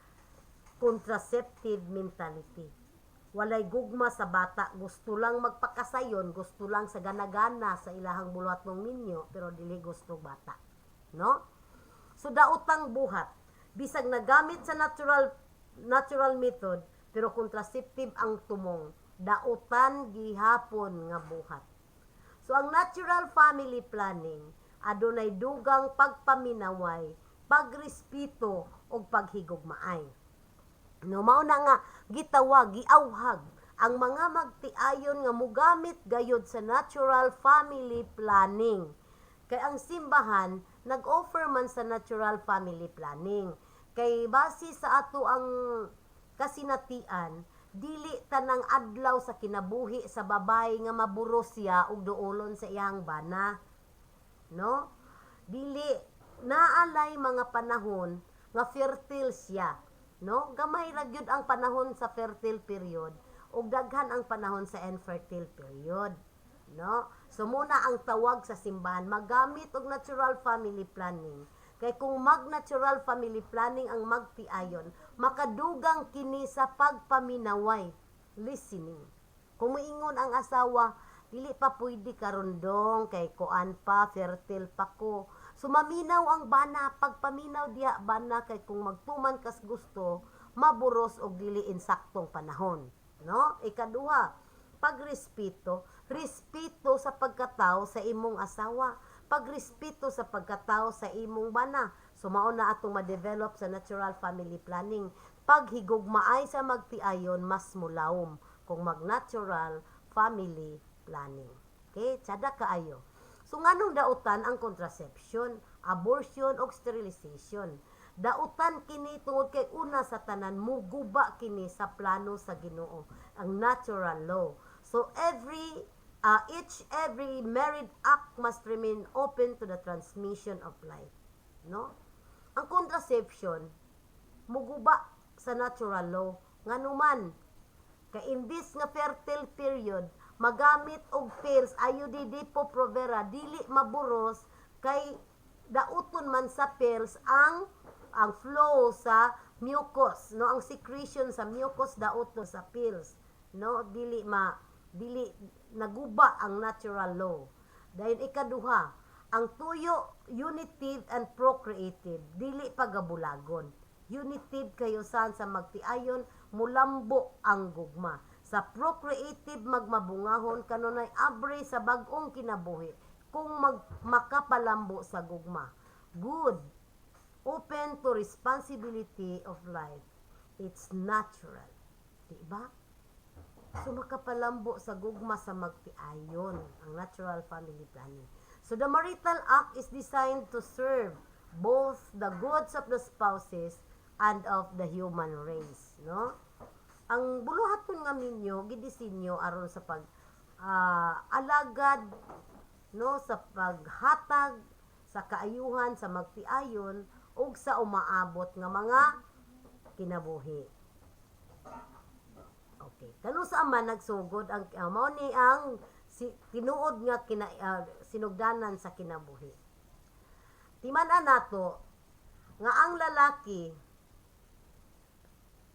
Speaker 1: contraceptive mentality. Walay gugma sa bata, gusto lang magpakasayon, gusto lang sa ganagana sa ilahang bulat ng minyo, pero dili gusto bata. No? So daotang buhat, bisag nagamit sa natural method, pero contraceptive ang tumong, daotan gihapon nga buhat. So ang natural family planning, adunay dugang pagpaminaway, pagrespeto ug paghigugmaay. No, mao na nga gitawag, giawhag ang mga magtiayon nga mogamit gayud sa natural family planning. Kay ang simbahan nag-offer man sa natural family planning. Kay base sa ato ang kasinatian, dili tanang adlaw sa kinabuhi sa babay nga maburos siya ug duolon sa iyang bana. No? Dili naalay mga panahon nga fertile siya. No? Gamay ra gyud ang panahon sa fertile period ug daghan ang panahon sa infertile period. No? So muna ang tawag sa simbahan magamit og natural family planning. Kay kung mag-natural family planning ang magtiayon, makadugang kini sa pagpaminaway, listening. Kung moingon ang asawa, dili pa pwede karundong kay kuan pa, fertile pa ko. So maminaw ang bana, pagpaminaw diha bana kay kung magtuman kas gusto, maburos og dili insaktong panahon. No? Ikaduha, pagrespeto, respeto sa pagkatao sa imong asawa, pagrespeto sa pagkatao sa imong bana. So mao na atong ma-develop sa natural family planning. Paghigugmaay sa magtiayon mas mulawom kung mag-natural family planning. Okay, tsada kaayo. So nganong dautan ang contraception, abortion o sterilization? Dautan kini tungod kay una sa tanan muguba kini sa plano sa Ginoo, ang natural law. So every married act must remain open to the transmission of life. No? Ang contraception muguba sa natural law nganuman kay imbis nga fertile period magamit og pills IUD Depo Provera dili maburos kay dauton man sa pills ang flow sa mucus, no, ang secretion sa mucus dauton sa pills, no, dili naguba ang natural law. Dahil ikaduha, ang tuyo unitive and procreative dili pagabulagon. Unitive kayo sa magtiayon mulambo ang gugma. Sa procreative magmabungahon kanunay abre sa bag-ong kinabuhi kung makapalambo sa gugma. Good. Open to responsibility of life. It's natural. Diba? So makapalambo sa gugma sa magtiayon ang natural family planning. So the marital act is designed to serve both the goods of the spouses and of the human race, no? Ang buluhaton nga minyo gidisenyo aron sa pag alagad, no, sa paghatag sa kaayuhan sa magtiayon ug sa umaabot nga mga kinabuhi. Okay, kanu sa man nagsugod ang mao ni ang tinuod nga sinugdanan sa kinabuhi. Timan-an nato nga ang lalaki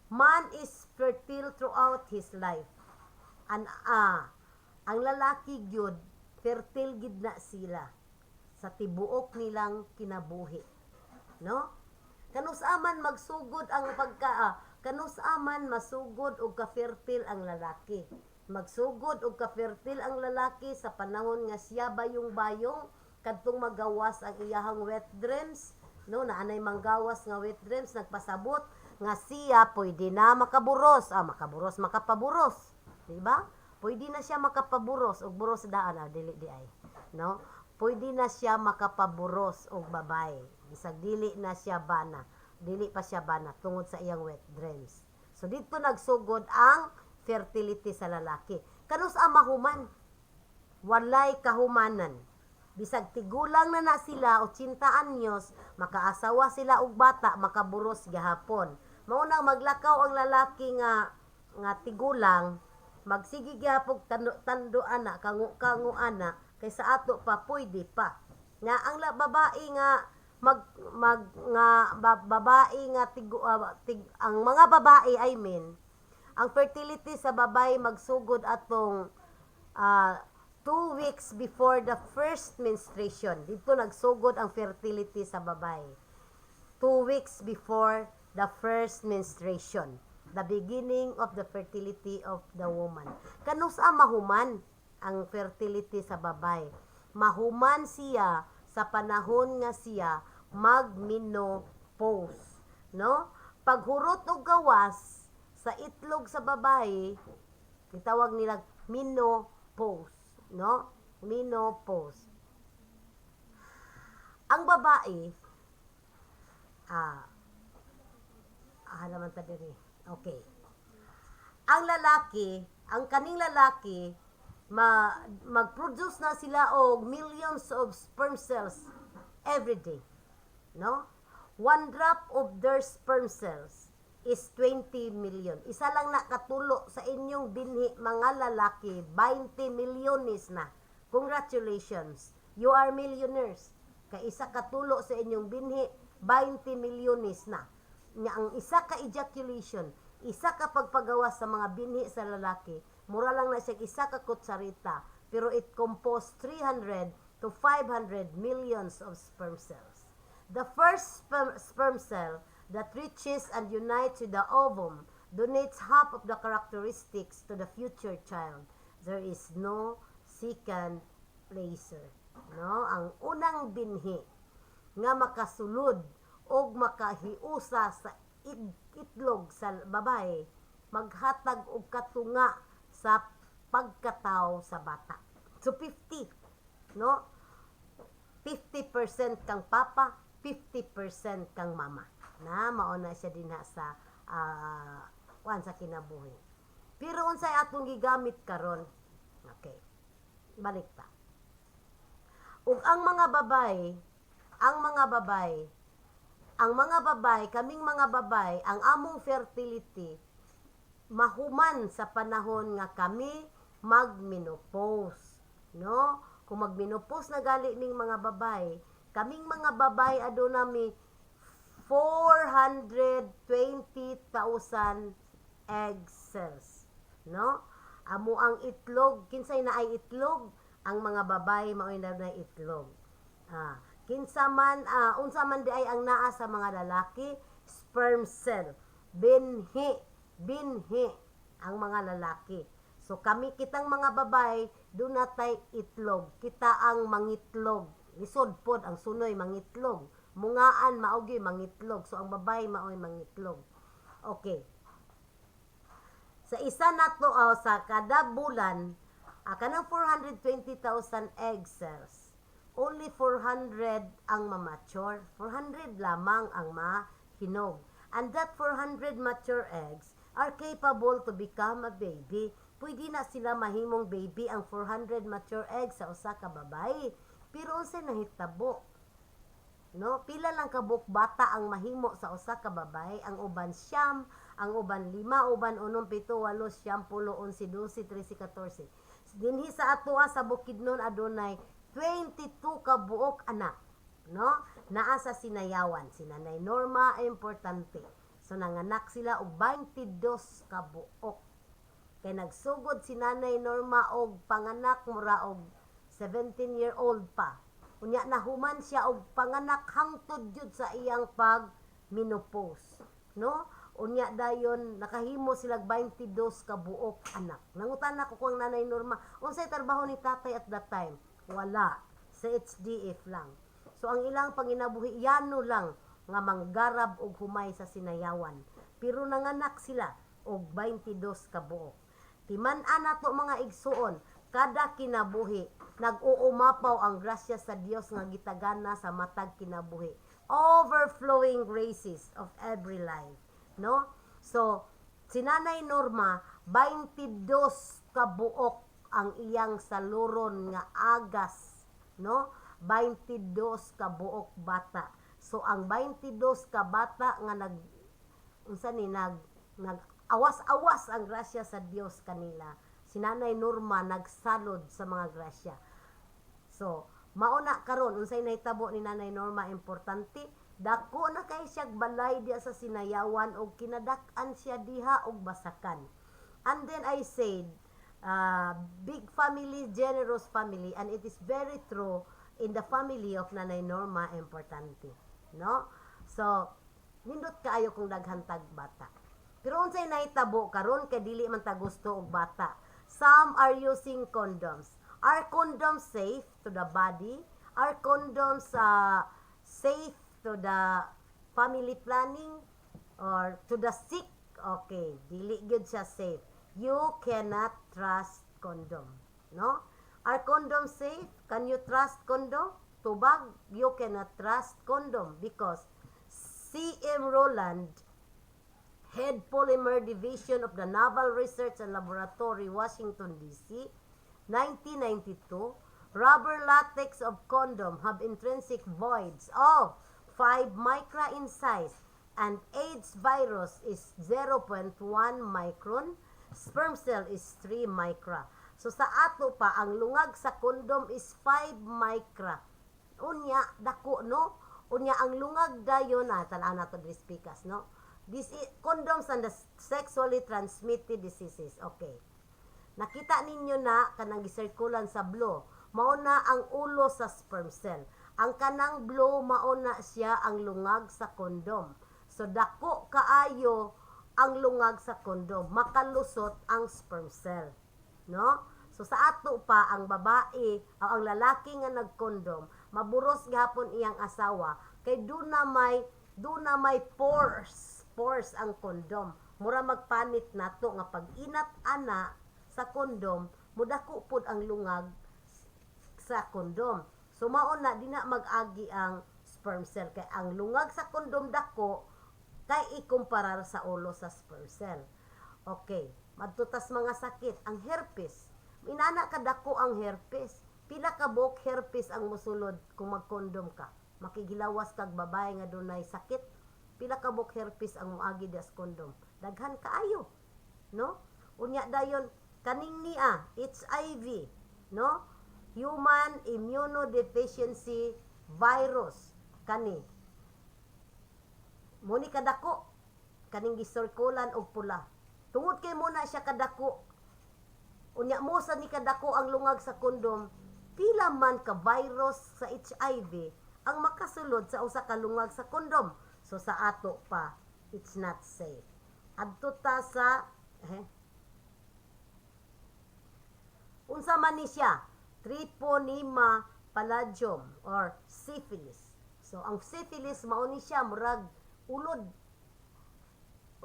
Speaker 1: man is fertile throughout his life. Ang lalaki gyud fertile gid na sila sa tibuok nilang kinabuhi. No? Kanusaman magsugod ang kanusaman masugod og ka-fertile ang lalaki. Magsugod og ka-fertile ang lalaki sa panahon nga siya bayong-bayong kadtong magawas ang iyahang wet dreams, no, naanay manggawas nga wet dreams nagpasabot nga siya pwede na makaburos, makapaburos, di ba? Pwede na siya makapaburos og buros daan dili di ay, no? Pwede na siya makapaburos og babay, bisag dili na siya bana, dili pa siya bana tungod sa iyang wet dreams. So dito nagsugod ang fertility sa lalaki. Kanus ang mahuman, walay kahumanan. Bisag tigulang na sila 80 anyos, makaasawa sila og bata, makaburos gihapon. Mao nang maglakaw ang lalaki nga tigulang, magsigi gihapon tando ana, kangu ana, kay sa ato pa pwede pa. Nga ang babae nga babae nga ang mga babae, ang fertility sa babae magsugod atong 2 weeks before the first menstruation. Dito nagsugod ang fertility sa babae. 2 weeks before the first menstruation. The beginning of the fertility of the woman. Kanusa mahuman ang fertility sa babae? Mahuman siya sa panahon nga siya magmenopause, no? Paghurot og gawas sa itlog sa babae, itawag nila menopause, no? Menopause. Ang babae, naman ta diri. Okay. Ang lalaki, ang kaning lalaki, mag-produce na sila og millions of sperm cells every day. No? One drop of their sperm cells is 20 million. Isa lang nakatulo sa inyong binhi, mga lalaki, 20 milyones na. Congratulations. You are millionaires. Kay isa katulo sa inyong binhi, 20 milyones na. Nga ang isa ka ejaculation, isa ka pagpagawas sa mga binhi sa lalaki, mura lang na siya isa ka kutsarita, pero it composed 300 to 500 millions of sperm cells. The first sperm cell that reaches and unites with the ovum donates half of the characteristics to the future child. There is no second placer. No? Ang unang binhi nga makasulod o makahiusa sa itlog sa babae, maghatag og katunga sa pagkatao sa bata. So 50, no? 50% kang papa, 50% kang mama. Na mauna siya din sa sa kinabuhi. Pero unsay atong gigamit karon? Okay. Balik ta. Ug ang mga babae, kaming mga babae, ang among fertility mahuman sa panahon nga kami magmenopause, no? Kung magmenopause na gali ning mga babae, kaming mga babae aduna mi 420,000 egg cells, no? Amo ang itlog, kinsay na ay itlog, ang mga babae maoy na itlog. Kinsa man unsa man di ay ang naa sa mga lalaki, sperm cell, binhi ang mga lalaki. So kami kitang mga babae do natay itlog, kita ang mangitlog, lisod pod ang sunoy mangitlog, mungaan maogi mangitlog, so ang babae maoy mangitlog. Okay, sa isa nato sa kada bulan, kanang 420,000 egg cells, only 400 ang ma-mature. 400 lamang ang mahinog. And that 400 mature eggs are capable to become a baby. Pwede na sila mahimong baby ang 400 mature eggs sa usa ka babae. Pero unsay nahitabo? No, pila lang ka buok bata ang mahimo sa usa ka babae, ang uban siyam, ang uban 5, uban 6, 7, 8, 10, 11, 12, 13, 14. Dinhi sa atoa sa Bukidnon adunay 22 ka buok anak, no? Naa sa sinayawan, si Nanay Norma importante. So nanganak sila og 22 ka buok. Kay nagsugod si Nanay Norma og panganak mura og 17-year-old pa. Unya nahuman siya og panganak hangtod jud sa iyang pag-menopause, no? Unya dayon nakahimo sila 22 ka buok anak. Nangutan ako kung Nanay Norma, unsay trabaho ni tatay at that time? Wala. Sa HDF lang. So, ang ilang panginabuhi, yano lang nga manggarab og humay sa sinayawan. Pero nanganak sila og 22 ka buok. Timan-an nato mga igsuon, kada kinabuhi, nag-uumapaw ang grasya sa Dios nga gitagana sa matag kinabuhi. Overflowing graces of every life. No? So, si Nanay Norma, 22 ka buok ang iyang saluron nga agas, no? 22 ka buok bata. So ang 22 ka bata nga nag awas-awas ang grasya sa Dios kanila. Si Nanay Norma nagsalod sa mga grasya. So Mauna karon unsay nahitabo ni Nanay Norma importante, dako na kay siya balay diya sa sinayawan og kinadak-an siya diha og basakan. And then I said, big family, generous family, and it is very true in the family of Nanay Norma importante, no? So nindot kaayo kung daghantag bata. Pero unsay nahitabo karon kay dili man ta gusto og bata. Some are using condoms. Are condoms safe to the body? Are condoms safe to the family planning or to the sick? Okay, dili gyud siya safe. You cannot trust condom, no? Are condoms safe? Can you trust condom? Tubag, you cannot trust condom because C.M. Roland, Head Polymer Division of the Naval Research and Laboratory, Washington, D.C., 1992, rubber latex of condom have intrinsic voids of 5 micra in size and AIDS virus is 0.1 micron, sperm cell is 3 micra. So sa ato pa, ang lungag sa condom is 5 micra. Unya, dako, no? Unya, ang lungag dayon, tanaw na to dispikas, no? This is, condoms and the sexually transmitted diseases. Okay. Nakita ninyo na kanang gisirkulan sa blue. Mauna ang ulo sa sperm cell. Ang kanang blue, mauna siya ang lungag sa kondom. So, dako kaayo ang lungag sa kondom. Makalusot ang sperm cell. No? So, sa ato pa, ang babae, o ang lalaki nga nagkondom, maburos gihapon iyang asawa, kay doon na may pores ang kondom. Mura magpanit nato nga pag inat ana sa kondom, mudako pud ang lungag sa kondom. So mauna di na mag-agi ang sperm cell kay ang lungag sa kondom dako kay ikumparar sa ulo sa sperm cell. Okay, madtutas mga sakit, ang herpes. Inana ka dako ang herpes. Pila ka buok herpes ang mosulod kung magkondom ka. Makigilawas kag babae nga dunay sakit. Pila ka buok herpes ang moagi das kondom. Daghan kaayo, no? Unya dayon kaning niya, HIV, no? Human immunodeficiency virus kani. Muni kadako kaning gisirkulan og pula. Tungod kay muna siya kadako. Unya mo sa ni kadako ang lungag sa kondom, pila man ka virus sa HIV ang makasulod sa usa ka lungag sa kondom. So sa ato pa, it's not safe. Adto ta sa unsa man ni siya? Treponema palladium or syphilis. So ang syphilis mao ni siya murag ulod.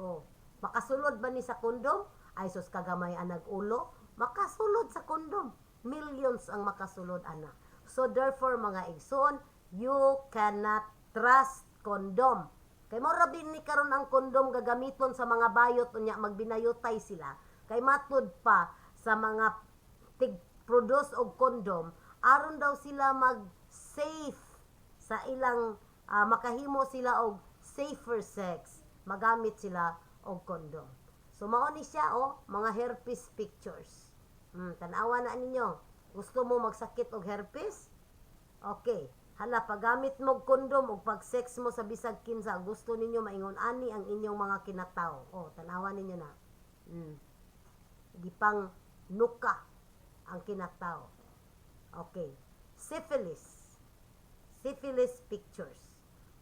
Speaker 1: Oh, makasulod ba ni sa kondom? Ay sus kagamay ang nag-ulo, makasulod sa kondom. Millions ang makasulod ana. So therefore mga igsoon, you cannot trust condom. Kay mo rabin ni karon ang kondom gagamiton sa mga bayot unya magbinayotay sila. Kay matud pa sa mga tig-produce og kondom, aron daw sila mag-safe sa ilang makahimo sila og safer sex, magamit sila og kondom. So mao ni siya mga herpes pictures. Tanawa na ninyo. Gusto mo magsakit og herpes? Okay. Hala, paggamit mo og kondom og pag-sex mo sa bisag kinsa, gusto ninyo maingon ani ang inyong mga kinataw. Tanawa ninyo na. Di pang nuka ang kinataw. Okay. Syphilis. Syphilis pictures.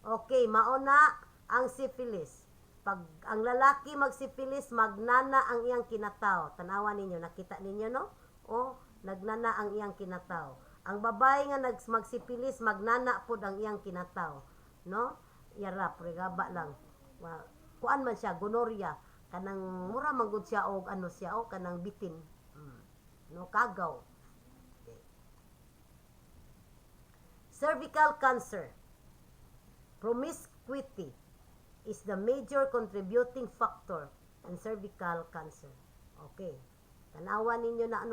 Speaker 1: Okay, mauna ang syphilis. Pag ang lalaki magsyphilis, magnana ang iyang kinataw. Tanawa ninyo, nakita ninyo, no? Nagnana ang iyang kinataw. Ang babae nga magsyphilis, magnana pod ang iyang kinataw. No? Yarap, regaba lang. Kuan man siya, gonorrhea. Kanang mura manggod siya og kanang bitin. No, kagaw. Okay. Cervical cancer. Promiscuity is the major contributing factor in cervical cancer. Okay. Tanawa ninyo na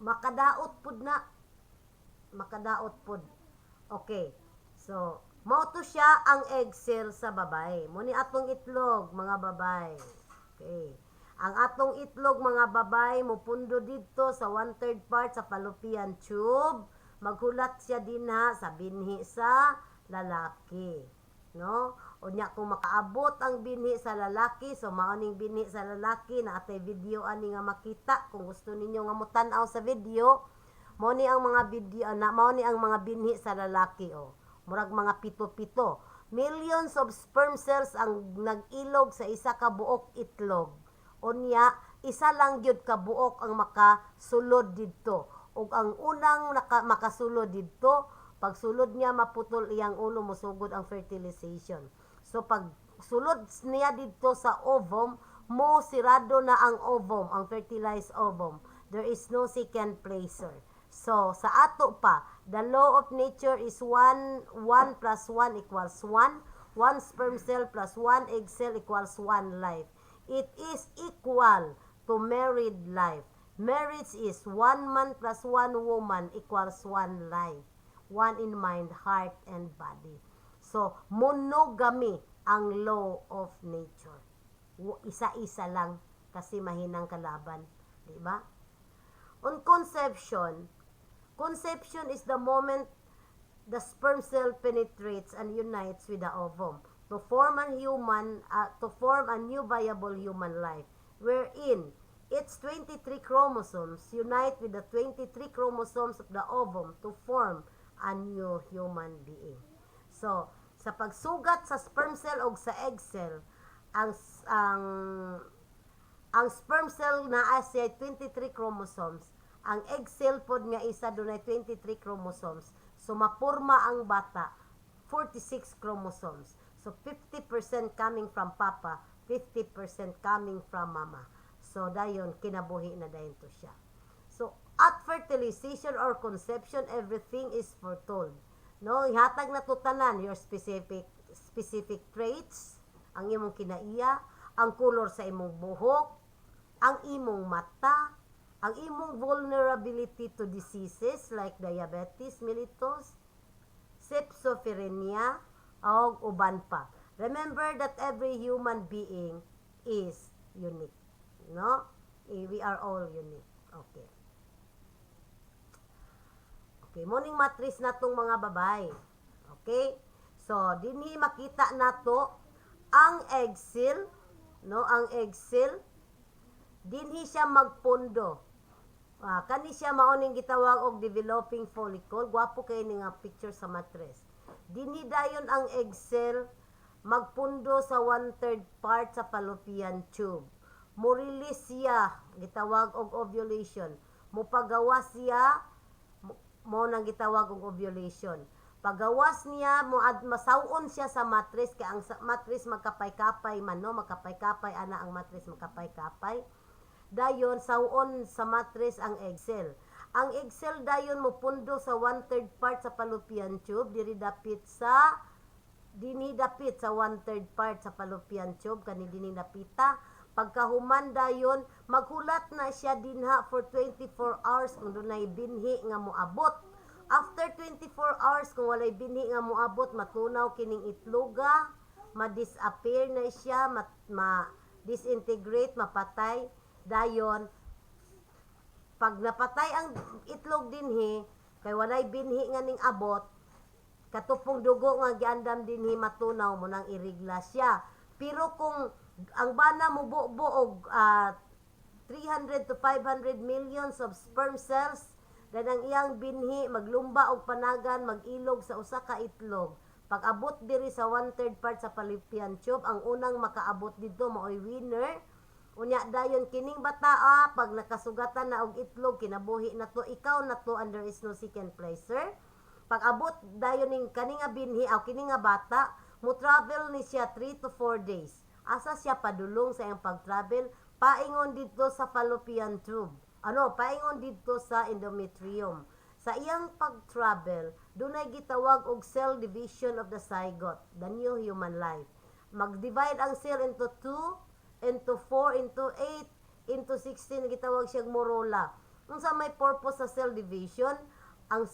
Speaker 1: makadaot pud na. Makadaot pud. Okay. So, mao to siya ang egg cell sa babae. Muni atong itlog, mga babae. Okay. Ang atong itlog, mga babae, mupundo dito sa 1/3 part sa fallopian tube. maghulat siya dinha sa binhi sa lalaki, no? Unya kung makaabot ang binhi sa lalaki, so maoning binhi sa lalaki na atay video ani nga makita kung gusto ninyo nga mutan-aw sa video. Mao ni ang mga video na mao ni ang mga binhi sa lalaki, oh. Murag mga pito-pito. Millions of sperm cells ang nag-ilog sa isa ka buok itlog. Unya, isa lang gyud ka buok ang makasulod didto. Ug ang unang makasulod didto, pagsulod niya maputol iyang ulo, musugod ang fertilization. So pag sulod niya didto sa ovum, mo sirado na ang ovum, ang fertilized ovum. There is no second placer. So sa ato pa, the law of nature is 1 plus 1 equals 1. 1 sperm cell plus 1 egg cell equals 1 life. It is equal to married life. Marriage is 1 man plus 1 woman equals 1 life. 1 in mind, heart, and body. So, monogamy ang law of nature. Isa-isa lang kasi mahinang kalaban. Diba? On conception, conception is the moment the sperm cell penetrates and unites with the ovum to form a new viable human life, wherein its 23 chromosomes unite with the 23 chromosomes of the ovum to form a new human being. So, sa pagsugat sa sperm cell o sa egg cell, ang sperm cell naa siya 23 chromosomes, ang egg cell pod nga isa dunay 23 chromosomes. So, mapurma ang bata 46 chromosomes. So, 50% coming from papa, 50% coming from mama. So, dayon, kinabuhi na dayon to siya. So, at fertilization or conception, everything is foretold. No, ihatag na to tanan, your specific traits, ang imong kinaiya, ang color sa imong buhok, ang imong mata, ang imong vulnerability to diseases like diabetes mellitus, schizophrenia, o uban pa. Remember that every human being is unique. No? We are all unique. Okay. Okay, morning matrix na tong mga babay. Okay? So, dinhi makita nato ang egg cell, no? Ang egg cell dinhi siya magpundo. Kani siya maoning gitawag og developing follicle. Gwapo kay ni nga picture sa matrix. Dinhi dayon ang egg cell magpundo sa 1/3 part sa fallopian tube. Mo-release siya, gitawag og ovulation. Mupagawas siya, mo nang gitawag og ovulation. Pagawas niya, masawon siya sa matris, kaya ang matris magkapay-kapay man, no? Magkapay-kapay, ana ang matris magkapay-kapay. Dayon, sawon sa matris ang egg cell. Ang egg cell dayon mo pundo sa 1/3 part sa fallopian tube, dinidapit sa 1/3 part sa fallopian tube, kani dinidapita. Pagkahuman dayon, maghulat na siya dinha for 24 hours kung dunay binhi nga moabot. After 24 hours, kung walay binhi nga moabot, matunaw kining itloga, ma-disappear na siya, ma-disintegrate, mapatay. Dayon, pag napatay ang itlog dinhi, kay walay binhi nga ning abot, katupong dugo nga giandam dinhi matunaw mo nang irigla siya. Pero kung ang bana mo og 300 to 500 millions of sperm cells, dan ang iyang binhi maglumba og panagan, magilog sa usa ka itlog. Pag abot diri sa 1/3 part sa fallopian tube, ang unang makaabot dito maoy winner. Unya dayon kining bataa, pag nakasugatan na og itlog, kinabuhi na to, ikaw na to, and there is no second placer. Pag abot dayon ning kaninga binhi aw kininga bata, mo travel ni siya 3 to 4 days. Asa siya padulong sa iyang pag-travel, paingon dito sa fallopian tube. Paingon dito sa endometrium. Sa iyang pag-travel, dunay gitawag og cell division of the zygote, the new human life. Mag-divide ang cell into 2, into 4, into 8, into 16, gitawag siyang morula. Unsa may purpose sa cell division? Ang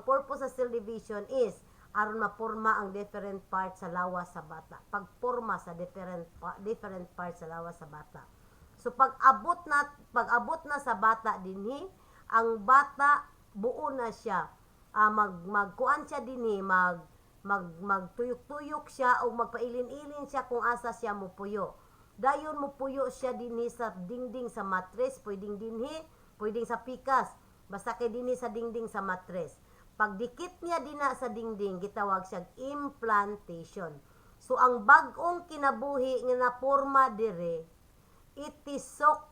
Speaker 1: purpose sa cell division is aron mapurma ang different parts sa lawas sa bata. Pagporma sa different parts sa lawas sa bata. So pag abot na sa bata dinhi, ang bata buo na siya, magkuan siya dinhi, magtuyok-tuyok siya o magpailin-ilin siya kung asa siya mupuyo. Dayon mupuyo siya dinhi sa dingding sa matres, pwedeng dinhi, pwedeng sa pikas, basta kay dinhi sa dingding sa matres. Pagdikit niya dina sa dingding, gitawag siyang implantation. So ang bag-ong kinabuhi nga naporma dire, itisok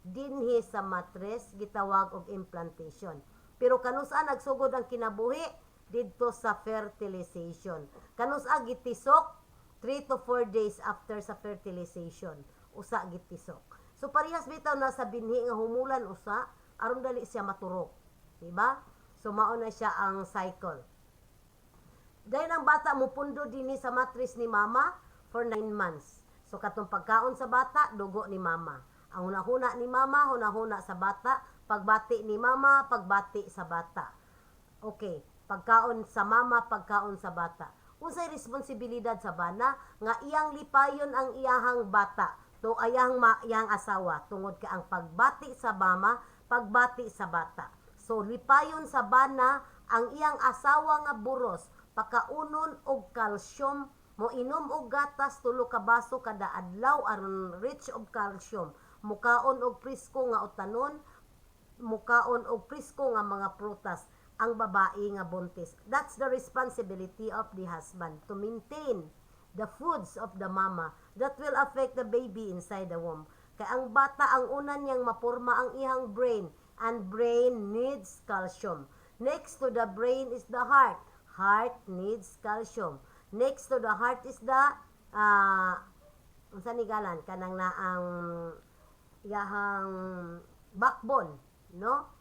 Speaker 1: dinhi sa matres, gitawag og implantation. Pero kanusa nagsugod ang kinabuhi didto sa fertilization. Kanusa gitisok 3 to 4 days after sa fertilization. Usa gitisok. So parehas bitaw na sa binhi nga humulan usa aron dali siya maturok. Diba? So mao na siya ang cycle. Dahil ang bata mupundo dinhi sa matris ni mama for 9 months. So katong pagkaon sa bata, dugo ni mama. Ang hunahuna ni mama, hunahuna sa bata, pagbati ni mama, pagbati sa bata. Okay, pagkaon sa mama, pagkaon sa bata. Unsay responsibilidad sa bana nga iyang lipayon ang iyahang bata to iyang asawa tungod ka ang pagbati sa mama, pagbati sa bata. So lipayon sa bana ang iyang asawa nga buros, pakaunon og calcium, mo inom og gatas 3 ka baso kada adlaw aron rich og calcium, mukaon og presko nga utanon, mukaon og presko nga mga prutas ang babae nga buntis. That's the responsibility of the husband to maintain the foods of the mama that will affect the baby inside the womb. Kaya ang bata ang una niyang maporma ang iyang brain, and brain needs calcium. Next to the brain is the heart. Heart needs calcium. Next to the heart is the unsa ni galan kanang na ang iyahang backbone, no?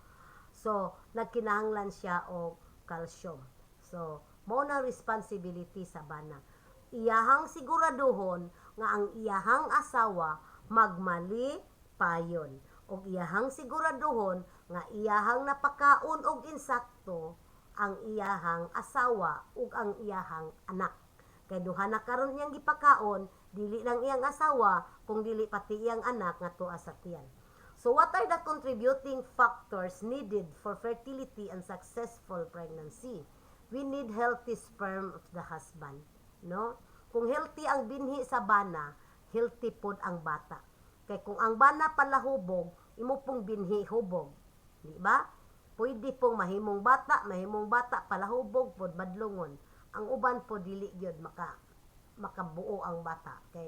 Speaker 1: So nagkinahanglan siya og calcium. So mao na responsibility sa bana. Iyahang siguraduhon nga ang iyahang asawa magmali payon, og iyahang siguraduhon nga iyahang napakaon og insakto ang iyahang asawa ug ang iyahang anak. Kay duha na karon niyang gipakaon, dili lang iyang asawa kung dili pati iyang anak nga tuwa sa tiyan. So what are the contributing factors needed for fertility and successful pregnancy? We need healthy sperm of the husband, no? Kung healthy ang binhi sa bana, healthy pod ang bata. Kay kung ang bana pala hubog, imo pong binhi hubog, di ba? Pwede pong mahimong bata pala hubog pod madlungon. Ang uban po dili gyud makabuo ang bata. Kay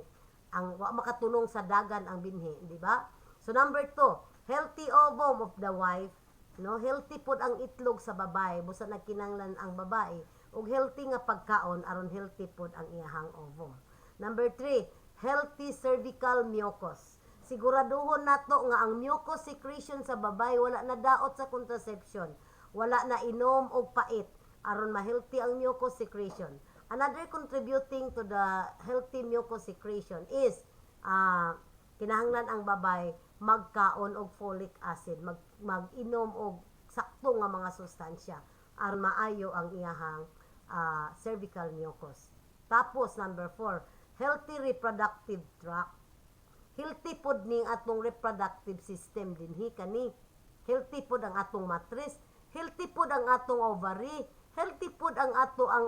Speaker 1: ang wa makatunong sa dagan ang binhi, di ba? So number 2, healthy ovum of the wife, no? Healthy pod ang itlog sa babae, busa nagkinanglan ang babae, ug healthy nga pagkaon aron healthy pod ang iyahang ovum. Number 3, healthy cervical mucus. Siguraduhon nato nga ang mucus secretion sa babae wala na daot sa contraception, wala na inom og pait aron ma-healthy ang mucus secretion. Another contributing to the healthy mucus secretion is kinahanglan ang babae magkaon og folic acid, mag-inom og sakto nga mga sustansya aron maayo ang iyahang cervical mucus. Tapos number 4, healthy reproductive tract. Healthy pod ning atong reproductive system dinhi kani. Healthy pod ang atong matris, healthy pod ang atong ovary, healthy pod ang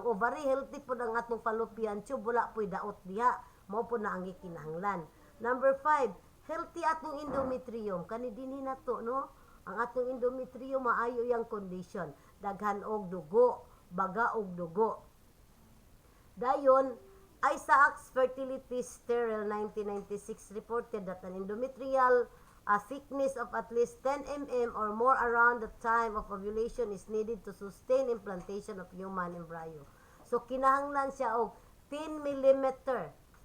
Speaker 1: ovary, healthy pod ang atong fallopian tube, wala po'y daot diha. Mao pod na ang gikinahanglan. Number 5, healthy atong endometrium. Kani dinhi nato, no? Ang atong endometrium maayo yang condition. Daghan og dugo, baga og dugo. Dayon, Isaacs Fertility Sterile 1996 reported that an endometrial thickness of at least 10 mm or more around the time of ovulation is needed to sustain implantation of human embryo. So kinahanglan siya og 10 mm,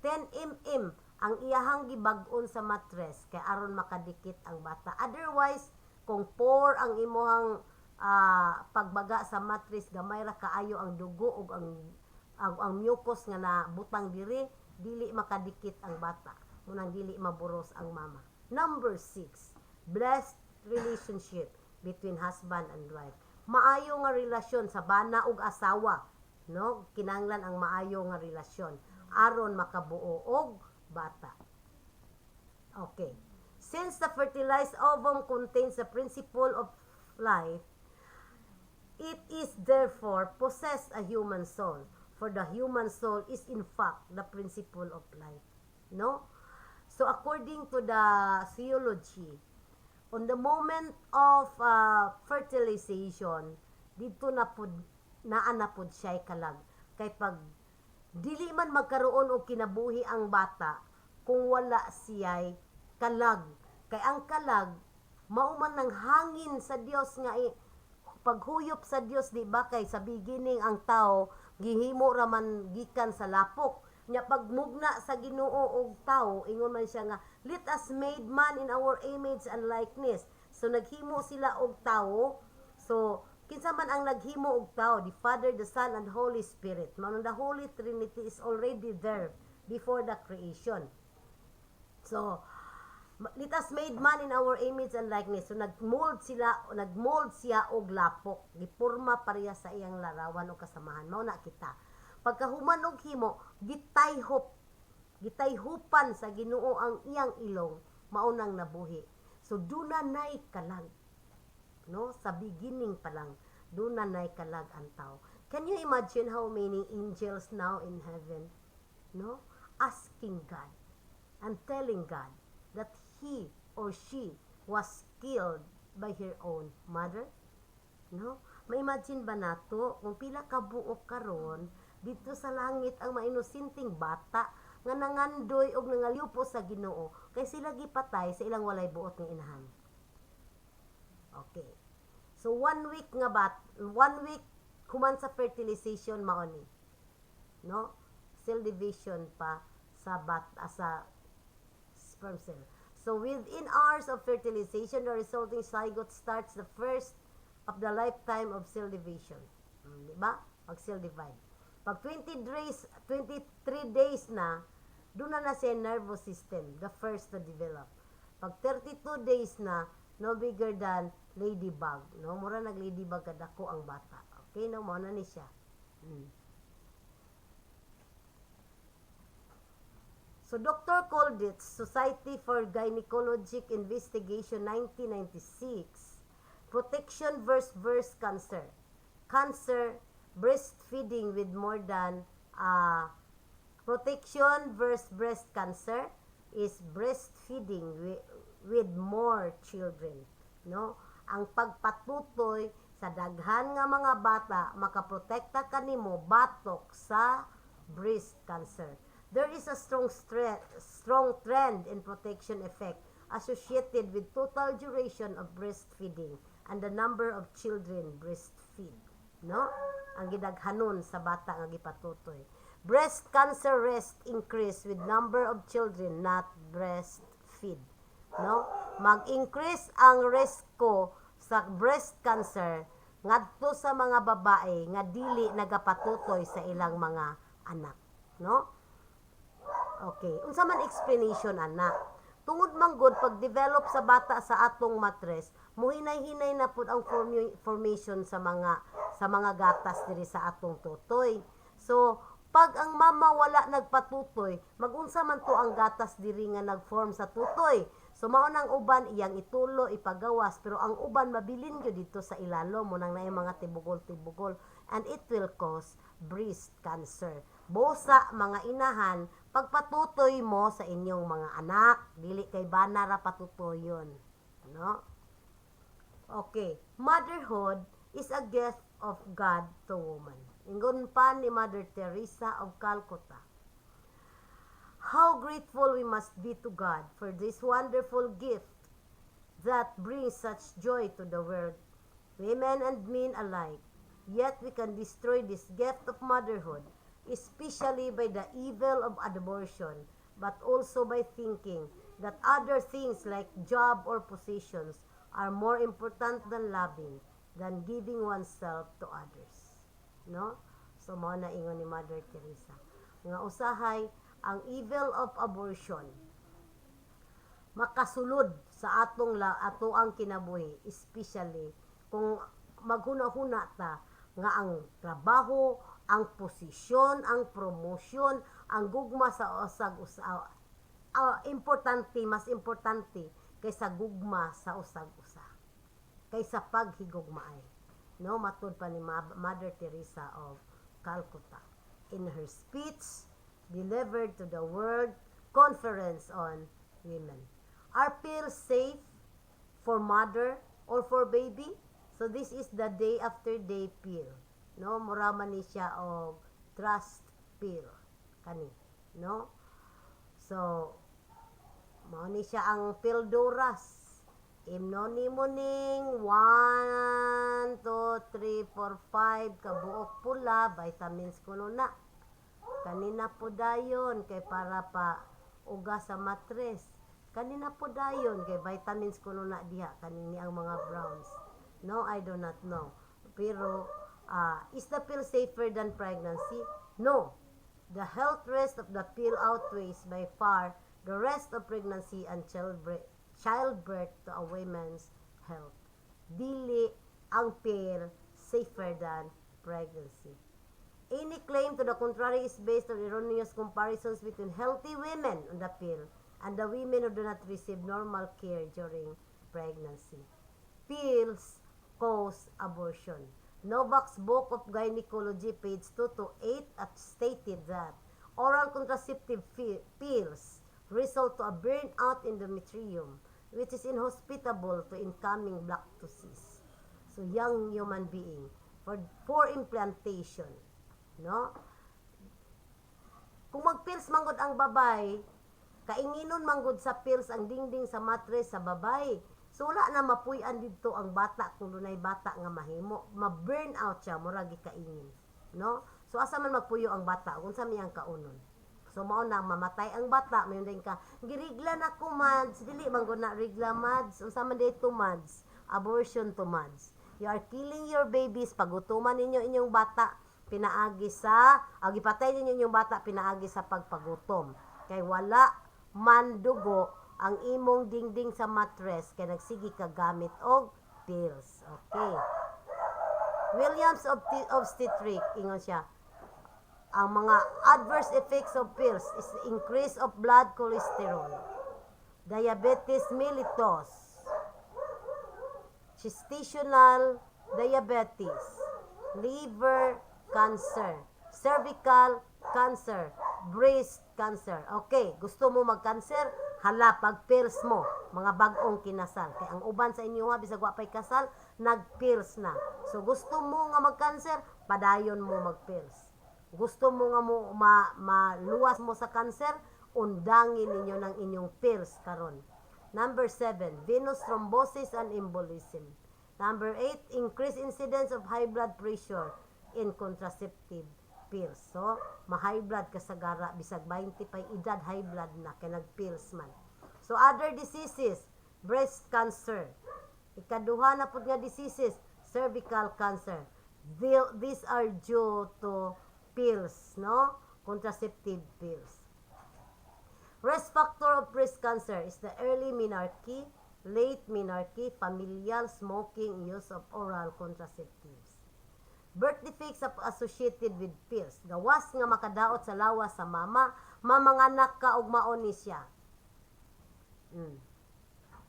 Speaker 1: 10 mm ang iyahang gibag-on sa mattress kay aron makadikit ang bata. Otherwise, kung poor ang imuhang pagbaga sa mattress, gamay ra kaayo ang dugo ug ang mucus nga nabutang diri, dili makadikit ang bata, munang dili maburos ang mama. Number 6, blessed relationship between husband and wife. Maayo nga relasyon sa bana ug asawa, no? Kinahanglan ang maayo nga relasyon aron makabuo og bata. Okay. Since the fertilized ovum contains the principle of life, It is therefore possessed a human soul, for the human soul is in fact the principle of life. No? So according to the theology, on the moment of fertilization, dito na pud naa na pud siya kalag. Kay pag dili man magkaroon og kinabuhi ang bata kung wala siya'y kalag. Kay ang kalag mao man ng hangin sa Dios nga paghuyop sa Dios, di ba? Kay sa beginning ang tao gihimo ra man gikan sa lapok. Nya pagmugna sa Ginoo og tao, ingon man siya nga, let us made man in our image and likeness. So naghimo sila og tao. So kinsa man ang naghimo og tao, the Father, the Son, and Holy Spirit. Manong the Holy Trinity is already there before the creation. So let us made man in our image and likeness. So nagmold siya og lapok. Giporma pareha sa iyang larawan o kasamahan. Mao na kita. Pagkahuman og himo, gitayhupan sa Ginoo ang iyang ilong, mao nang nabuhi. So dunay kalag. No, sa beginning pa lang, dunay kalag ang tao. Can you imagine how many angels now in heaven, no, asking God and telling God that he or she was killed by her own mother? No? Ma-imagine ba nato kung pila ka buok karon dito sa langit ang mainusinting bata nga nangandoy og nangaliupo sa Ginoo kay sila gipatay sa ilang walay buot nga inahan. Okay. So 1 week human sa fertilization mao ni. No? Cell division pa sa sa sperm cell. So within hours of fertilization, the resulting zygote starts the first of the lifetime of cell division. Di ba? Pag cell divide. Pag 23 days na, doon na siya nervous system, the first to develop. Pag 32 days na, no bigger than ladybug. No? Mura nag-ladybug kadako ang bata. Okay? No? Muna ni siya. So, Dr. Colditz, Society for Gynecologic Investigation, 1996, protection versus cancer. Cancer, breastfeeding with more than protection versus breast cancer is breastfeeding with more children. No? Ang pagpatutoy sa daghan nga mga bata makaprotekta kanimo batok sa breast cancer. There is a strong trend in protection effect associated with total duration of breastfeeding and the number of children breastfeed. No? Ang gidaghanon sa bata nga gipatutoy. Breast cancer risk increase with number of children not breastfeed. No? Mag-increase ang risk ko sa breast cancer ngadto sa mga babae nga dili nagapatutoy sa ilang mga anak. No? Okay. Unsa man explanation ana? Tungod man gud pag-develop sa bata sa atong matres, muhinay-hinay na pud ang formation sa mga gatas diri sa atong tutoy. So, pag ang mama wala nagpatutoy, magunsa man to ang gatas diri nga nagform sa tutoy. So mao nang uban iyang itulo, ipagawas, pero ang uban mabilin gyud dito sa ilalo mo nang naay mga tibugol-tibugol and it will cause breast cancer. Bosa mga inahan, pagpatutoy mo sa inyong mga anak, dili kay bana ra patutoyon. No? Okay, motherhood is a gift of God to woman. Ingon pa ni Mother Teresa of Calcutta. How grateful we must be to God for this wonderful gift that brings such joy to the world, women and men alike. Yet we can destroy this gift of motherhood, especially by the evil of abortion, but also by thinking that other things like job or positions are more important than loving, than giving oneself to others. No? So, mao na ingon ni Mother Teresa. Nga usahay, ang evil of abortion makasulod sa atoang kinabuhi, especially kung maghuna-huna ta nga ang trabaho, ang posisyon, ang promotion, ang gugma sa usag-usa mas importante kaysa gugma sa usag-usa, kaysa paghigugmaay. no, matud pa ni Mother Teresa of Calcutta in her speech delivered to the World Conference on Women. Are pills safe for mother or for baby? So this is the day after day pill, no, mura man ni siya og trust pill kani, no. So mao ni siya ang pilduras. Imnon nimo ning 1, 2, 3, 4, 5 kabuok pula, vitamins kuno na. Kanina po dayon kay para pa uga sa matres. Kanina po dayon kay vitamins kuno na diha kanini ang mga browns. No, I do not know. Pero is the pill safer than pregnancy? No. The health risk of the pill outweighs by far the risk of pregnancy and childbirth to a woman's health. Dili ang pill safer than pregnancy. Any claim to the contrary is based on erroneous comparisons between healthy women on the pill and the women who do not receive normal care during pregnancy. Pills cause abortion. Novak's Book of Gynecology, page 2 to 8, stated that oral contraceptive pills result to a burnout endometrium, which is inhospitable to incoming lactoses. So, young human being, for implantation, no? Kung mag-pills manggod ang babay, kainginon manggod sa pills ang dingding sa matres sa babay. So, wala na mapuy-an dito ang bata kung dunay bata nga mahimo. Ma-burn out siya, mura gikaingin. No? So, asa man magpuyo ang bata, kung sa miyang kaunon. So, mao na mamatay ang bata, mayon din ka, girigla na ko, mads. Dili, manggod na rigla, mads. Unsa man dito, mads. Abortion to mads. You are killing your babies. Pagutuman ninyo inyong bata, pinaagi sa, agipatay ninyo inyong bata, pinaagi sa pagpagutom. Kay wala man dugo ang imong dingding sa mattress kay nagsigi ka gamit og pills. Okay. Williams obstetric, ingon siya, ang mga adverse effects of pills is increase of blood cholesterol, diabetes mellitus, gestational diabetes, liver cancer, cervical cancer, breast cancer. Okay, gusto mo mag-cancer? Hala, pag pills mo, mga bagong kinasal. Kaya ang uban sa inyo ha, bisag wa pa'y kasal, nag-pills na. So, gusto mo nga mag-cancer, padayon mo mag-pills. Gusto mo nga mo maluwas mo sa cancer, undangin ninyo ng inyong pills karon. Number 7, venous thrombosis and embolism. Number 8, increased incidence of high blood pressure in contraceptive pills. So, ma-high blood ka sa gara, bisag 20 pa'y edad, high blood na, kaya nag-pills man. So, other diseases, breast cancer. Ikaduha na po nga diseases, cervical cancer. These are due to pills, no? Contraceptive pills. Risk factor of breast cancer is the early menarche, late menarche, familial smoking, use of oral contraceptives. Birth defects associated with pills. Gawas nga makadaot sa lawas sa mama, mamanganak ka og maoni siya.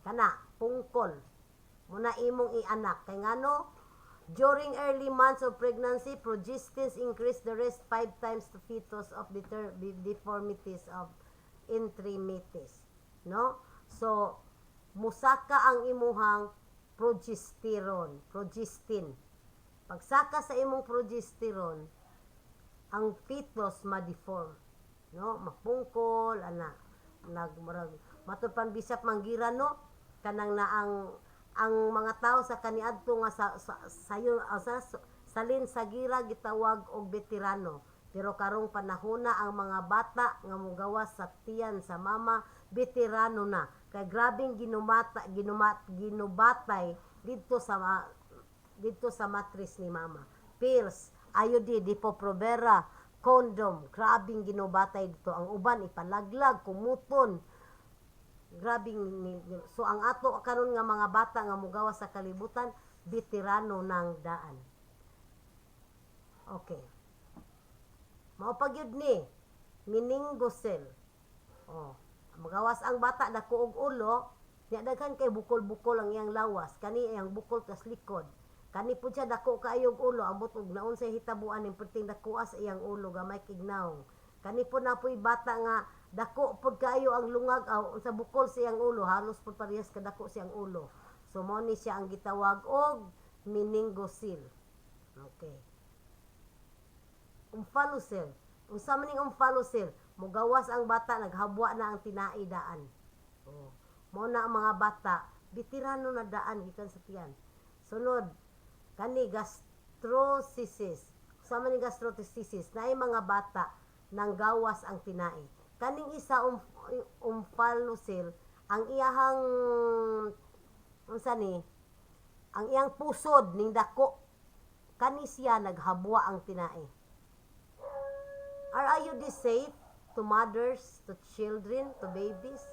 Speaker 1: Kana, pungkol. Muna imong ianak. Kay ngano, during early months of pregnancy, progestins increase the risk 5 times to fetus of deformities of intramitis. No? So, musaka ang imuhang progestin. Pagsaka sa imong progesterone, ang fetus ma-deform, no? Mapungkol, ana, matud pan bisap manggira, no? Kanang na ang mga tao sa kaniadto nga salin sa gira gitawag og veterano. Pero karong panahona ang mga bata nga mogawas sa tiyan sa mama, veterano na. Kay grabing ginubatay dito sa matris ni mama. Pills, IUD, Depo-Provera, condom, grabing ginubatay dito. Ang uban ipalaglag, kumuton. Grabing so ang ato karon nga mga bata nga mogawas sa kalibutan, veterano ng daan. Okay. Mao pagyud ni meningocele. Oh, magawas ang bata dako og ulo, nya daghan kay bukol-bukol ang iyang lawas, kani iyang bukol kas likod. Kani po siya dako kaayog ulo, ambot og naon sa hitabuan ning perting dakuas iyang ulo gamay kignaw. Kani po na po'y bata nga dako pod kaayo ang lungag sa bukol sa iyang ulo, halos pod parehas kadako siyang ulo. So mao ni siya ang gitawag og meningocele. Okay. Umphalucele. Unsa man ning umphalucele? Mugawas ang bata, naghabwa na ang tinai daan. Oh. Mao na ang mga bata, bitirano na daan gikan sa tiyan. Sunod, kani gastroschisis. Unsa man ning gastroschisis? Naay mga bata nang gawas ang tinai. Kaning isa umphalucele, ang iyahang unsa ni? Ang iyang pusod ning dako. Kani siya naghabwa ang tinai. Are IUD safe to mothers, to children, to babies?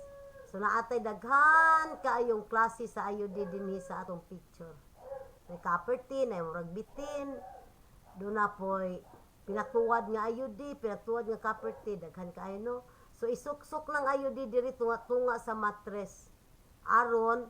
Speaker 1: So naatay daghan kaayong klase sa IUD dinhi sa atong picture. May copper tin, may murag bitin, doon na po'y pinatuwad nga IUD, pinatuwad nga copper tin, daghan kaayo no. So isuksok lang IUD diri tunga sa mattress. Aron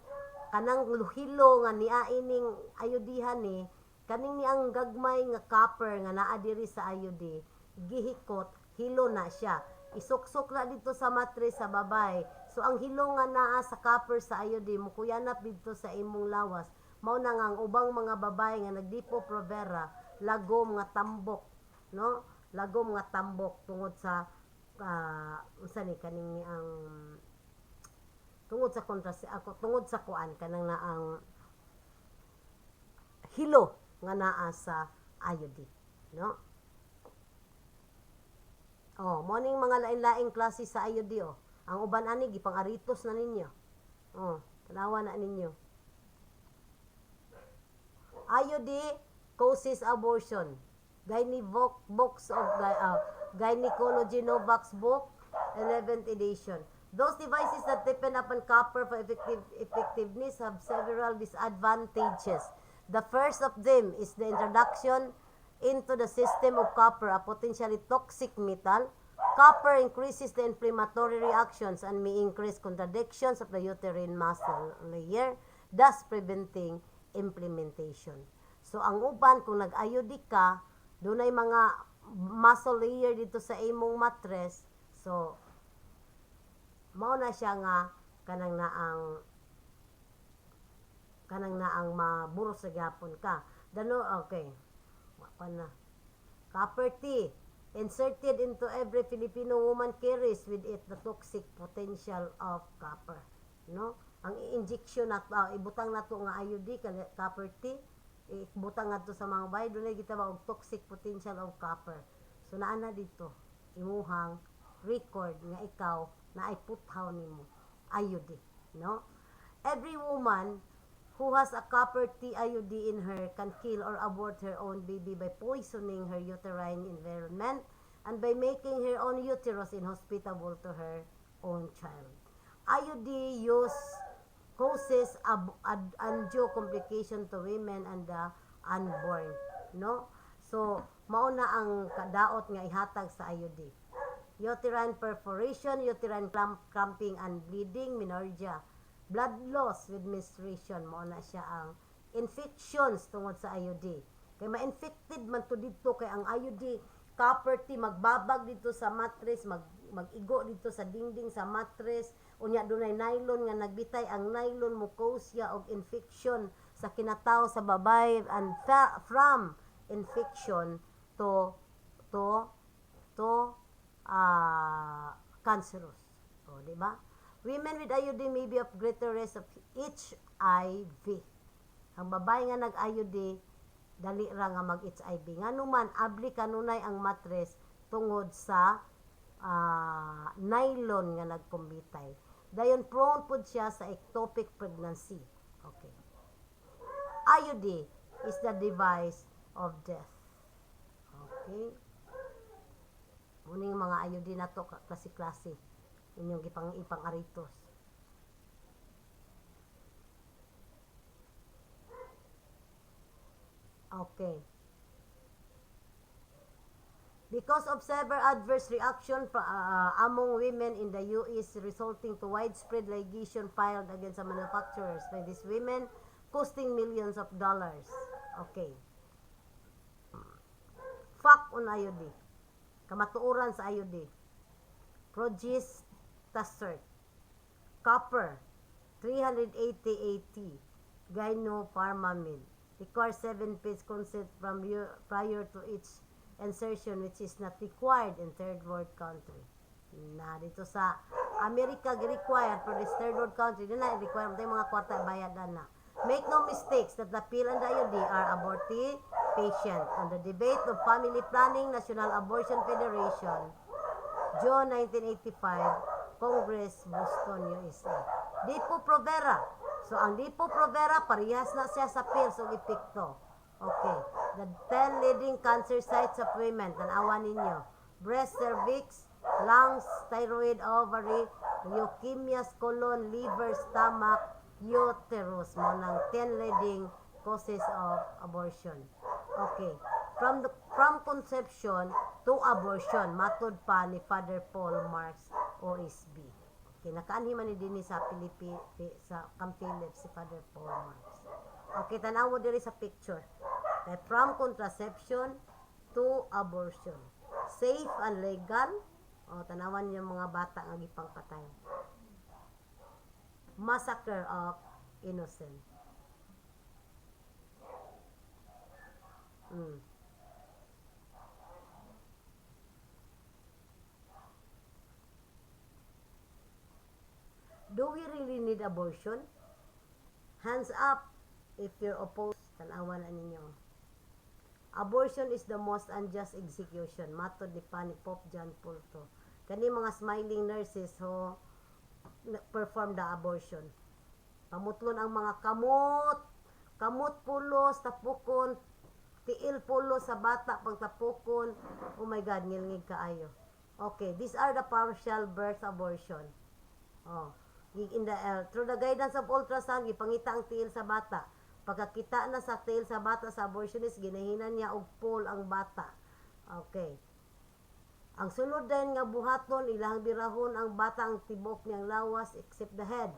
Speaker 1: kanang luhilo nga niya ining IUD-han ni, kaning ni ang gagmay nga copper nga naa diri sa IUD, gihikot, hilo na siya. Isuksok na dito sa mattress sa babay. So ang hilo nga naa sa copper sa IUD, mukuyanap dito sa imong lawas. Mao na nga ang ubang mga babay nga nagdipo provera, lagom nga tambok, no? Lagom nga tambok tungod sa unsa ni kaning ang tungod sa kuan kanang na ang hilo nga naa sa IUD, no? Oh, mo ning mga lain-laing klase sa IUD oh. Ang uban ani gipang-aritos na ninyo. Oh, tanawa na ninyo. IUD causes abortion. Box of Gynecology Novak's book, 11th edition. Those devices that depend upon copper for effectiveness have several disadvantages. The first of them is the introduction into the system of copper, a potentially toxic metal. Copper increases the inflammatory reactions and may increase contractions of the uterine muscle layer, thus preventing implementation. So, ang uban, kung nag-IUD ka, doon ay mga muscle layer dito sa imong mattress, so, mao na siya nga, kanang naang maburo sa gyapon ka. Dano, okay. Na. Copper T, inserted into every Filipino woman carries with it the toxic potential of copper. No? Ang i-injection nato, ibutang nato nga IUD, copper T, ibutang nato sa mga bahay, doon ay gitawag og toxic potential of copper. So, naana dito, imuhang record nga ikaw na ay puthaw nimo IUD. No? Every woman who has a copper T IUD in her can kill or abort her own baby by poisoning her uterine environment and by making her own uterus inhospitable to her own child. IUD use causes undue complication to women and the unborn, no? So, mao na ang kadaot nga ihatag sa IUD. Uterine perforation, uterine cramping and bleeding, menorrhagia. Blood loss with menstruation, mao na siya ang infections tungod sa IUD. Kay ma-infected man to dito kay ang IUD copper T magbabag dito sa mattress, mag-igo dito sa dingding sa mattress, unya dunay nylon nga nagbitay, ang nylon mucosa og infection sa kinataw sa babay and from infection to cancerous. O, di ba? Women with IUD may be of greater risk of HIV. Ang babae nga nag-IUD, dali ra nga mag-HIV. Nga naman, abli kanunay ang mattress tungod sa nylon nga nagkumbitay. Dayon prone po siya sa ectopic pregnancy. Okay. IUD is the device of death. Okay. Muning mga IUD na to, klase-klase. Inyong ipang-aritos. Okay. Because of severe adverse reaction among women in the US resulting to widespread litigation filed against the manufacturers by these women, costing millions of dollars. Okay. Fact on IUD. Kamatuoran sa IUD. Progesterone. Copper. 380 AT. Gyno-pharmamid. Requires 7 piece consent from you prior to each insertion which is not required in third world country. Na dito sa America required for this third world country din na require mo mga kwarta bayad na. Make no mistakes that the pill and the IUD are abortive patient. On the debate of family planning, National Abortion Federation, June 1985, Congress, Boston, USA. Depo-Provera. So, ang Depo-Provera, parehas na siya sa pills o epekto. Okay. The 10 leading cancer sites of women. Tanawan ninyo. Breast, cervix, lungs, thyroid, ovary, leukemia, colon, liver, stomach, uterus. Mo ng 10 leading causes of abortion. Okay. From conception to abortion, matod pa ni Father Paul Marks, OSB. Okay, nakaanhiman ni dinhi sa sa Camp Philip si Father Paul Marks. Okay, tanaw diri sa picture. Okay, from contraception to abortion. Safe and legal. O, tanawan niyo mga bata nga gipangpatay. Massacre of innocent. Do we really need abortion? Hands up if you're opposed. Tanawan na ninyo. Abortion is the most unjust execution. Matod ni Pope John Paul II. Kani mga smiling nurses ho perform the abortion. Pamutlon ang mga kamot pulos, tapukon, tiil pulo sa bata pagtapukon. Oh my God, ngilngig kaayo. Okay, these are the partial birth abortion. Oh, through the guidance of ultrasound, gipangita ang tiil sa bata. Pagkakita na sa tiil sa bata sa abortionist, ginahinan niya og pull ang bata. Okay. Ang sulod din nga buhaton, ilang birahon ang bata ang tibok niyang lawas except the head.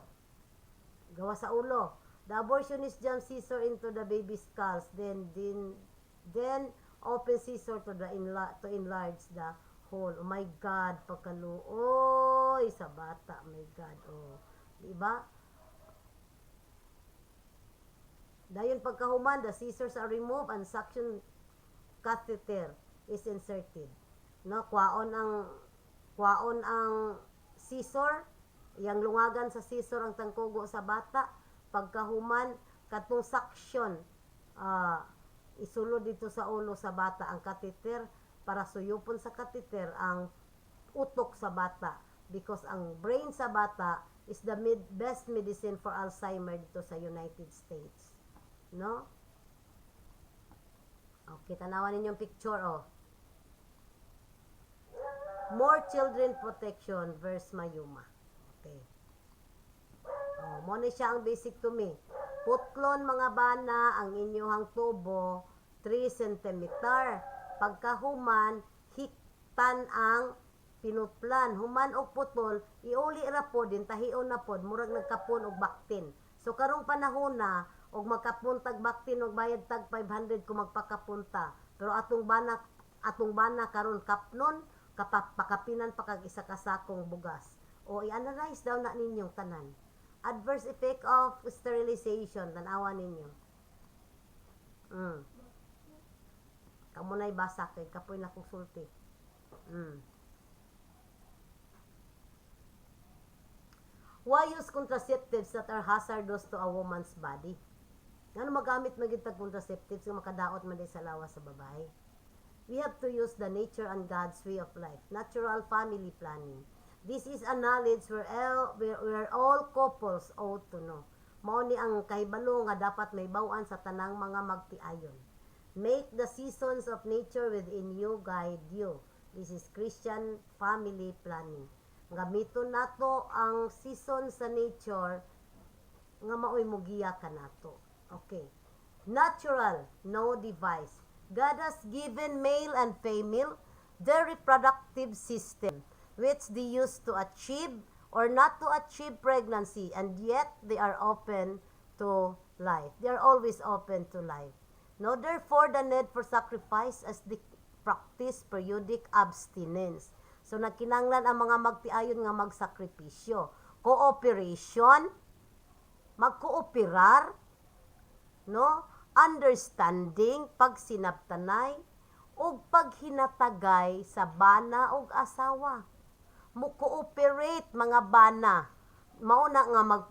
Speaker 1: Gawa sa ulo. The abortionist jump scissor into the baby's skulls, then open scissor to enlarge the hole. Oh my God, pagkaluoy sa bata. Oh my God, oh. Diba? Dayon pagkahuman, the scissors are removed and suction catheter is inserted. No, kwaon ang scissor, yang lungagan sa scissor ang tangkugo sa bata. Pagkahuman, katong suction, isulod dito sa ulo sa bata ang catheter para suyupon sa catheter ang utok sa bata. Because ang brain sa bata is the best medicine for Alzheimer dito sa United States. No? Okay, tanawan ninyong picture, oh. More children protection versus Mayuma. Okay. Oh, mo ni siya ang basic to me. Putlon mga bana ang inyong tubo 3 cm. Pagkahuman, hiktan ang pinuplan. Human og putol, iuli ra pod din tahion na pod murag nagkapon og baktin. So karong panahon na og magkapuntag baktin og bayad tag 500 kung magpakapunta. Pero atong bana karon kapnon pakapinan pa kag isa ka sakong bugas. O i-analyze daw na ninyong tanan. Adverse effect of sterilization, tanawa ninyo. Kamo na'y basa kay kapoy na konsulti. Why use contraceptives that are hazardous to a woman's body? Ngano magamit magitag contraceptives nga makadaot man sa lawas sa babae? We have to use the nature and God's way of life, natural family planning. This is a knowledge where all couples ought to know. Mao ni ang kahibalo nga dapat may baw-an sa tanang mga magtiayon. Make the seasons of nature within you guide you. This is Christian family planning. Gamiton nato ang season sa nature nga maoy mugiya ka nato. Okay. Natural, no device. God has given male and female their reproductive system, which they use to achieve or not to achieve pregnancy, and yet they are open to life. They are always open to life. No, therefore, the need for sacrifice as the practice periodic abstinence. So, nagkinanglan ang mga magtiayon nga magsakripisyo. Cooperation, magkooperar, no? Understanding, pagsinabtanay, ug paghinatagay sa bana ug asawa. Mo-cooperate mga bana. Mauna nga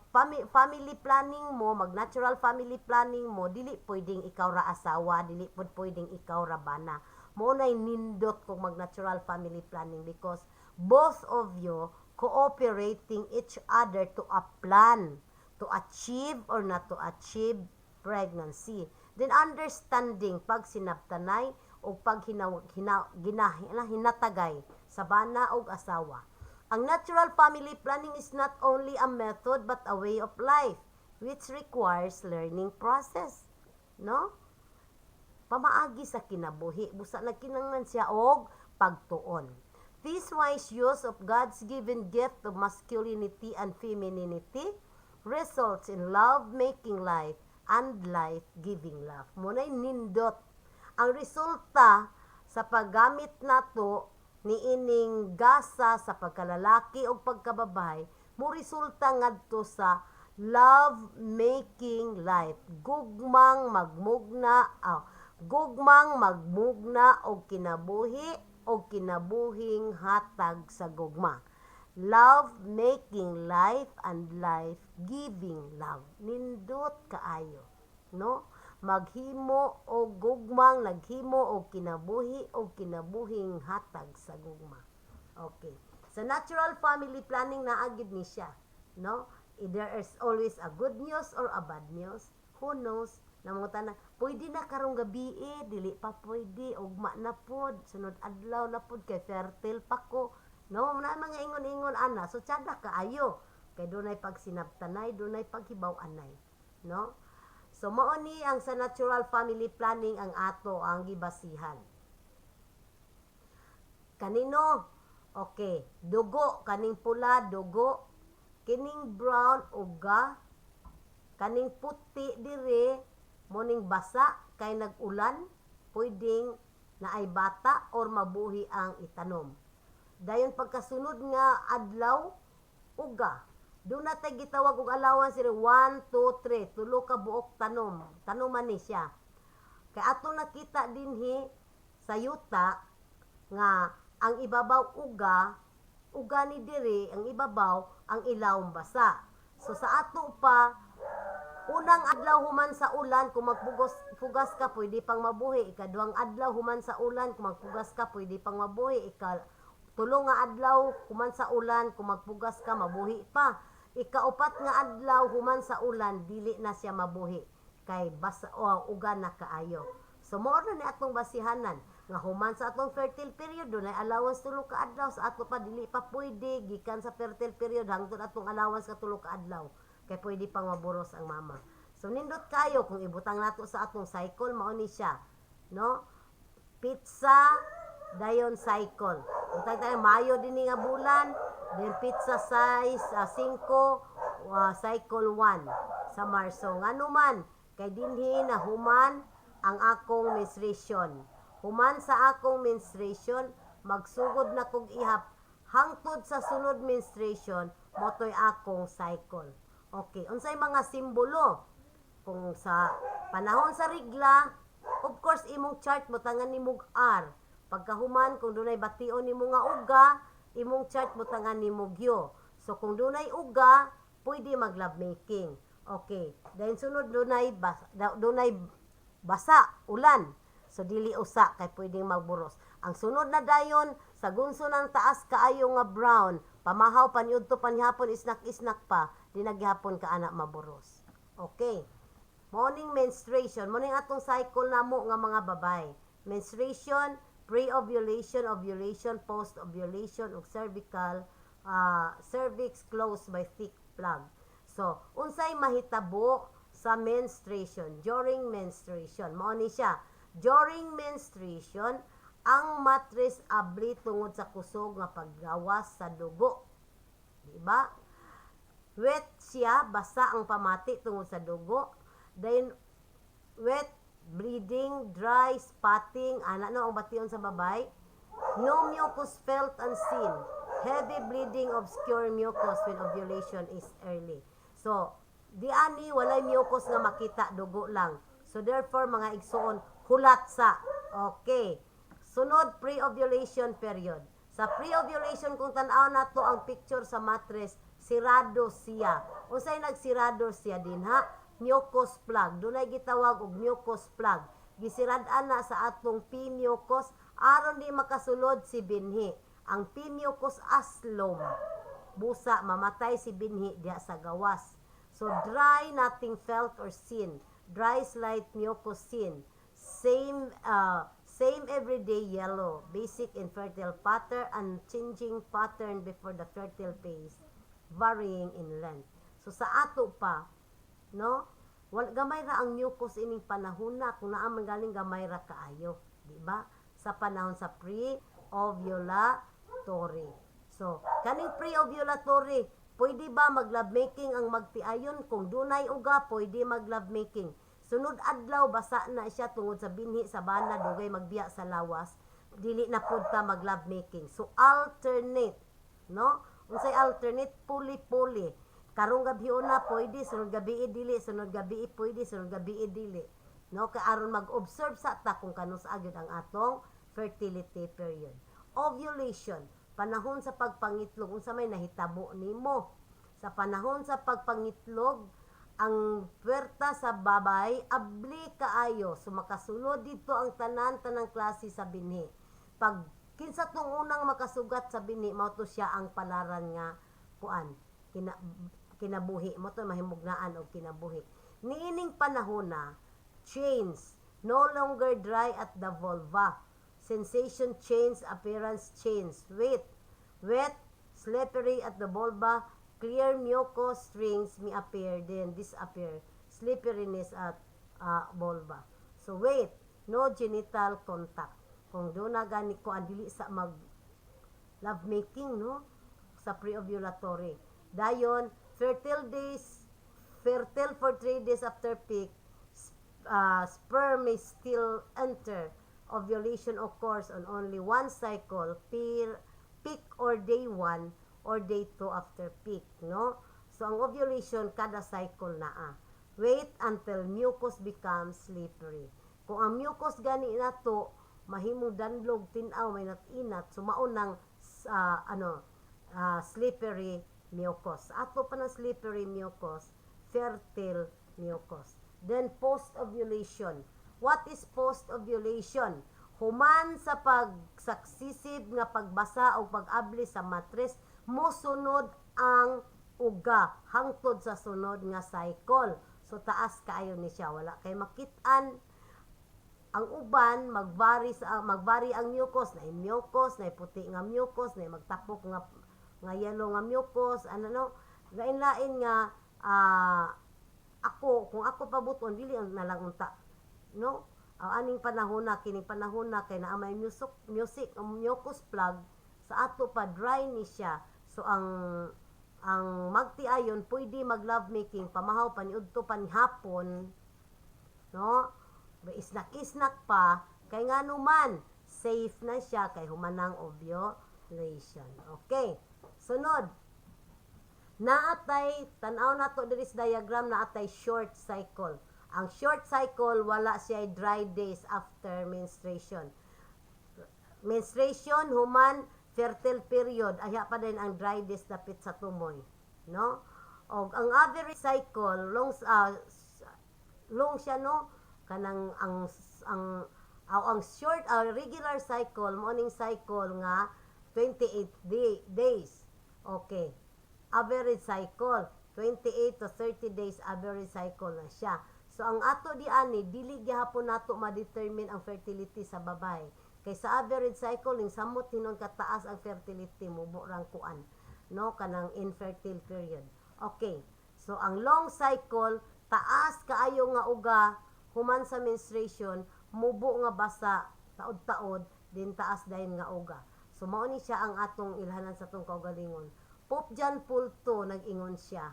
Speaker 1: family planning mo, mag natural family planning mo, dili pwedeng ikaw ra asawa, dili pwedeng ikaw ra bana. Maunay nindot kung mag natural family planning because both of you cooperating each other to a plan to achieve or not to achieve pregnancy. Then understanding, pag sinabtanay o pag hinatagay sa bana o asawa. Ang natural family planning is not only a method but a way of life which requires learning process. No? Pamaagi sa kinabuhi, busa nagkinanglan siya og pagtuon. This wise use of God's given gift of masculinity and femininity results in love-making life and life-giving love. Muna'y nindot. Ang resulta sa paggamit nato ni ining gasa sa pagkalalaki o pagkababay, mo resulta ngadto sa love-making life. Gugmang magmugna og kinabuhi o kinabuhing hatag sa gugma. Love-making life and life-giving love. Nindot kaayo, no? Maghimo o gugmang naghimo o kinabuhi o kinabuhing hatag sa gugma. Okay. Sa natural family planning naagid ni siya, no? Either is always a good news or a bad news. Who knows? Namungutan na, pwede na karong gabi dili pa pwede, ugma na pod, sunod adlaw na pod, kay fertile pa ko. No, na mga ingon-ingon ana, so tiyaga kaayo. Kay dunay pagsinabtanay, dunay paghibaw-anay. No? So, mao ni ang sa natural family planning ang ato ang gibasihan. Kanino? Okay, dugo, kaning pula, dugo, kining brown, uga, kaning puti dire, moning basa, kay nag-ulan, pwedeng na ay bata or mabuhi ang itanom. Dayon pagkasunod nga adlaw, uga. Doon natin gitawag og allowance 1, 2, 3, tulo ka buok tanom. Tanoman ni siya. Kay ato nakita dinhi sa yuta nga ang ibabaw uga ni diri, ang ibabaw ang ilawom basa. So sa ato pa, unang adlaw human sa ulan, kung magpugas ka, pwede pang mabuhi. Ikaduhang adlaw human sa ulan, kung magpugas ka, pwede pang mabuhi. Tulo nga adlaw human sa ulan, kung magpugas ka, mabuhi pa. Ikaupat nga adlaw human sa ulan, dili na siya mabuhi. Kay basa o uga na kaayo. So mao na ni atong basihanan nga human sa atong fertile period dunay allowance tulo ka adlaw, sa ato pa dili pa pwede gikan sa fertile period hangtod atong allowance ka tulo ka adlaw. Kay pwede pang maburos ang mama. So nindot kayo kung ibutang nato sa atong cycle, mao ni siya, no? Pizza dayon cycle. Utang tayo Mayo dinhi nga bulan, then pizza size 5, cycle 1 sa Marso. Ngano man kay dinhi na human ang akong menstruation. Human sa akong menstruation, magsugod na kog ihap hangtod sa sunod menstruation, motoy akong cycle. Okay, unsay mga simbolo? Kung sa panahon sa regla, of course imong chart butangan nimog R. Pagkahuman kung dunay bation nimo nga uga, imong chart butangan nimog yo. So kung dunay uga, pwede mag love making. Okay, then sunod dunay basa, ulan. So dili usa kay pwedeng magburos. Ang sunod na dayon sa gunso ng taas kaayo nga brown, pamahaw paniudto panihapon isnak-isnak pa, di naghapon ka anak maburos. Okay. Morning menstruation, morning atong cycle namo nga mga babay. Menstruation, pre-ovulation, ovulation, post-ovulation ug cervix closed by thick plug. So, unsay mahitabo sa menstruation, during menstruation? Mao ni siya. During menstruation, ang mattress abli tungod sa kusog nga paggawas sa dugo. Diba? Wet siya, basa ang pamati tungod sa dugo. Then, wet bleeding, dry, spotting, ana no ang bation sa babay. No mucus felt unseen. Heavy bleeding, obscure mucus when ovulation is early. So, di ani walay mucus nga makita, dugo lang. So therefore mga igsoon hulat sa. Okay. Sunod, pre-ovulation period. Sa pre-ovulation kung tan-aw nato ang picture sa mattress, sirado siya. Unsay nagsirado siya din ha? Mucus plug. Dunay gitawag og mucus plug. Gisirad-an na sa atong P-mucus aron di makasulod si binhi. Ang P-mucus aslom. Busa mamatay si binhi diha sa gawas. So dry, nothing felt or seen. Dry, slight mucus seen. Same everyday yellow. Basic infertile pattern and changing pattern before the fertile phase. Varying in length. So sa ato pa, no? Gamay ra ang mucus ining panahon na kung naa man galing gamay ra kaayo, di ba? Sa panahon sa pre-ovulatory. So, kaning pre-ovulatory, pwede ba mag-love making ang magtiayon? Kung dunay uga, pwede mag-love making. Sunod adlaw, basa na siya tungod sa binhi sa bana, dugay magbiya sa lawas, dili na pud ta mag-love making. So, alternate, no? Unsay alternate? Puli-puli. Karong gabi una, pwede, sunod gabi dili, sunod gabi pwede, sunod gabi dili. No? Kaaron mag-observe sa ta kung kanus agyod ang atong fertility period. Ovulation, panahon sa pagpangitlog, unsa may nahitabo nimo. Sa panahon sa pagpangitlog, ang puwerta sa babay abli kaayo, so makasulod dito ang tanang klase sa binhi. Pag kinsa tong unang makasugat sa binhi, mao to siya ang palaran nga kuan, kinabuhi mo to, mahimugnaan og kinabuhi. Niining panahon na change, no longer dry at the vulva. Sensation change, appearance change. Wet, slippery at the vulva. Clear mucus strings may appear, then disappear. Slipperiness at vulva. So wait, no genital contact. Kung doon na gani ko dili sa mag love making, no? Sa pre-ovulatory. Dayon, fertile for 3 days after peak, sperm may still enter. Ovulation occurs on only one cycle, peak or day 1 or day 2 after peak, no? So, ang ovulation, kada cycle na. Wait until mucus becomes slippery. Kung ang mucus gani na to, mahimong danlog, tinaw, may natinat, sumaon ng slippery mucus. Ato pa ng slippery mucus, fertile mucus. Then, post-ovulation. What is post-ovulation? Human sa pagsaksisib nga pagbasa o pag-abli sa matres, mosunod ang uga hangtod sa sunod nga cycle. So taas kaayo ni siya, wala kay makit-an. Ang uban magvari ang mucus, na mucus, na puti nga mucus, na magtapok nga yellow nga mucus, lain-lain nga kung ako pabuton dili na lang unta, no? Aning panahon na, kining panahon na kay naa may mucus plug sa ato pa dry ni siya. So ang magtiayon pwede mag-love making pamahaw paniudto panihapon, no? Isnak-isnak pa kay ngano man safe na siya kay humanang ovulation. Okay. Sunod. Naatay tan-aw nato diri sa diagram, naatay short cycle. Ang short cycle wala siya dry days after menstruation. Menstruation human fertile period, aya pa din ang dry days dapit sa tumoy, no? Og ang average cycle long siya, no? Kanang ang short regular cycle morning cycle nga 28 days. Okay. Average cycle 28 to 30 days average cycle na siya. So ang ato di ani dili gyapon nato ma-determine ang fertility sa babae. Kay sa average cycle ning samot hinon kataas ang fertility mubo rang kuan, no, kanang infertile period. Okay. So ang long cycle taas kaayo nga uga human sa menstruation, mubo nga basa taod-taod din taas dayon nga uga. So mao ni siya ang atong ilhanan sa atong kaugalingon. Pop dyan pulto nag-ingon siya.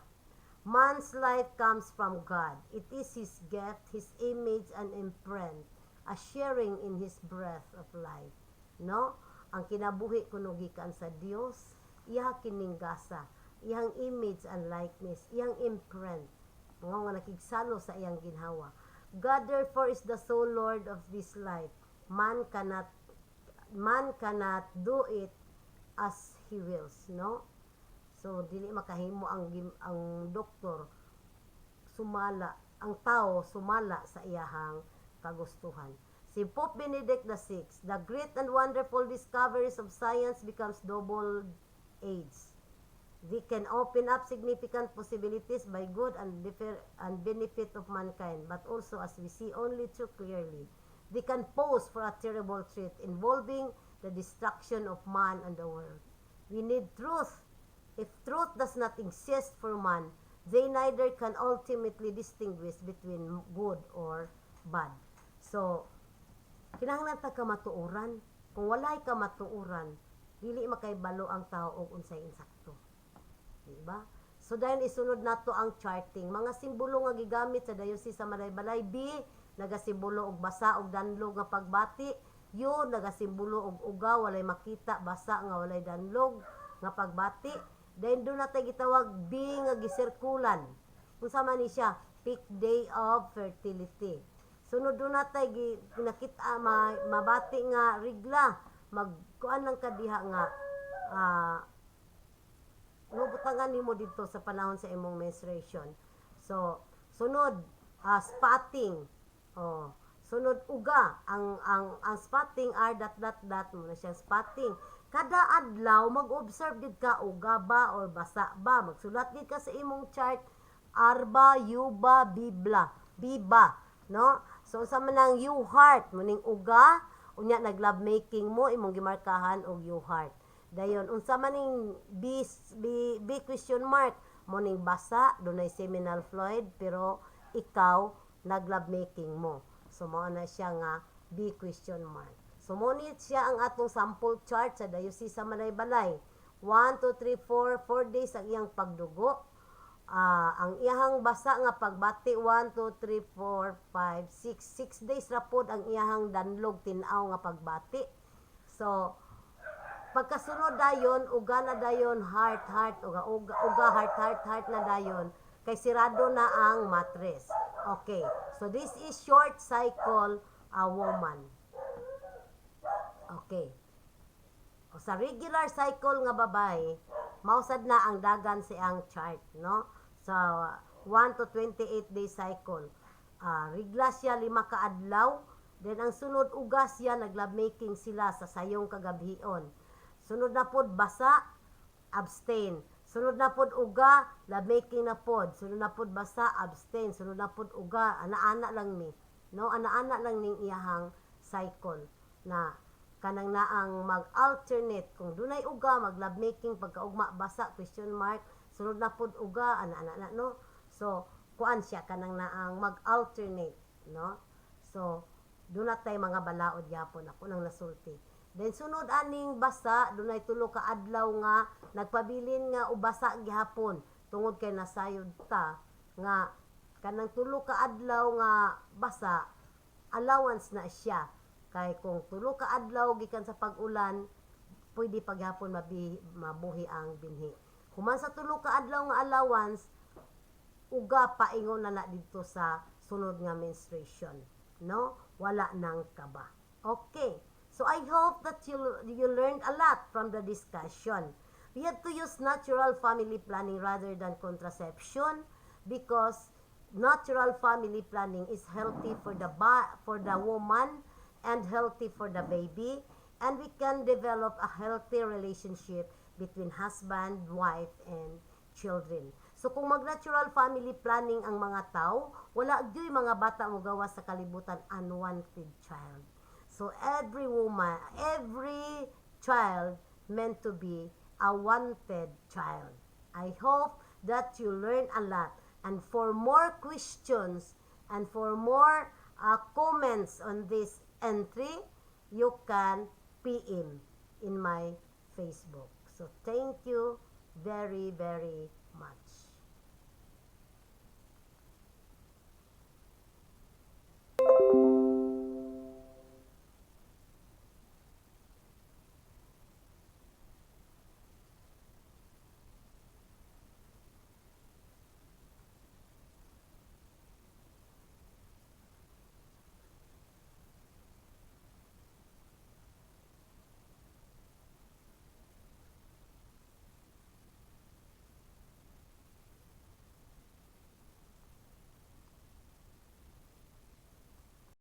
Speaker 1: Man's life comes from God. It is His gift, His image and imprint, a sharing in His breath of life. No? Ang kinabuhi kuno gikan sa Dios, iya kining gasa, iyang image and likeness, iyang imprint, nga nakigsalo sa iyang ginhawa. God therefore is the sole Lord of this life. Man cannot do it as he wills, no? So dili makahimo ang doktor sumala, ang tao sumala sa iyahang kagustuhan. Si Pope Benedict XVI, the great and wonderful discoveries of science becomes double-edged. They can open up significant possibilities by good and benefit of mankind, but also, as we see only too clearly, they can pose for a terrible threat involving the destruction of man and the world. We need truth. If truth does not exist for man, they neither can ultimately distinguish between good or bad. So, kinahanglan ta ka matuoran. Kung walay ka matuoran, dili makaibalo ang tao og unsay insakto. Diba? So dahil isunod nato ang charting, mga simbolo nga gigamit sa Diocese sa Malaybalay. B, nagasimbolo og basa og danlog nga pagbati. U, nagasimbolo og uga walay makita, basa nga walay danlog nga pagbati. Then doon natin gitawag B nga gisirkulan. Kung sama ni siya, peak day of fertility. Sunod doon natin nakita mabati nga rigla. Magkuan lang kadiha nga nubutangan nimo dito sa panahon sa imong menstruation. So, sunod spotting. Oh, sunod uga. Ang spotting are dat mo na siya spotting. Kada adlaw mag-observe gid ka uga ba or basa ba. Magsulat gid ka sa imong chart arba, yuba, biba, no? So sa manang you heart muning uga unya nag-love making mo imong gimarkahan og you heart. Dayon unsa maning B question mark muning basa dunay seminal fluid pero ikaw nag-love making mo. So mao na siya nga B question mark. So, monit siya ang atong sample chart sa Diocese sa Malaybalay. 1, 2, 3, 4 days ang iyang pagdugo. Ang iyahang basa nga pagbati, 1, 2, 3, 4, 5, 6 days rapod ang iyahang danlog tinaw nga pagbati. So, pagkasunod dayon, uga na dayon, heart, uga, heart na dayon, kay sirado na ang mattress. Okay, so this is short cycle a woman. Okay. O sa regular cycle nga babae, mausad na ang dagan sa ang chart, no? Sa 1 to 28 day cycle. Regla siya 5 ka adlaw, then ang sunod ugas siya nag-love making sila sa sayong kagabhion. Sunod na pod basa, abstain. Sunod na pod uga, love making na pod. Sunod na pod basa, abstain. Sunod na pod uga, ana-ana lang ni. No, ana-ana lang ning iyahang cycle na kanang naang mag-alternate kung dunay uga mag-love making pagkaugma basa question mark sunod na pud uga ana no. So kuan siya kanang naang mag-alternate, no? So dunay tay mga balaod gyapon ako nang nasulti. Then sunod aning basa dunay 3 ka adlaw nga nagpabilin nga ubasa gihapon tungod kay nasayod ta nga kanang 3 ka adlaw nga basa allowance na siya. Kay kung 3 ka adlaw gikan sa pag-ulan, pwede paghapon mabuhi ang binhi. Human sa 3 ka adlaw nga allowance, uga paingon na dito sa sunod nga menstruation, no? Wala nang kaba. Okay. So I hope that you learned a lot from the discussion. We had to use natural family planning rather than contraception because natural family planning is healthy for the woman and healthy for the baby, and we can develop a healthy relationship between husband, wife, and children. So kung mag-natural family planning ang mga tao, wala gyoy mga bata mo gawas sa kalibutan unwanted child. So every woman, every child meant to be a wanted child. I hope that you learn a lot, and for more questions and for more comments on this entry, you can PM in my Facebook. So thank you very, very much.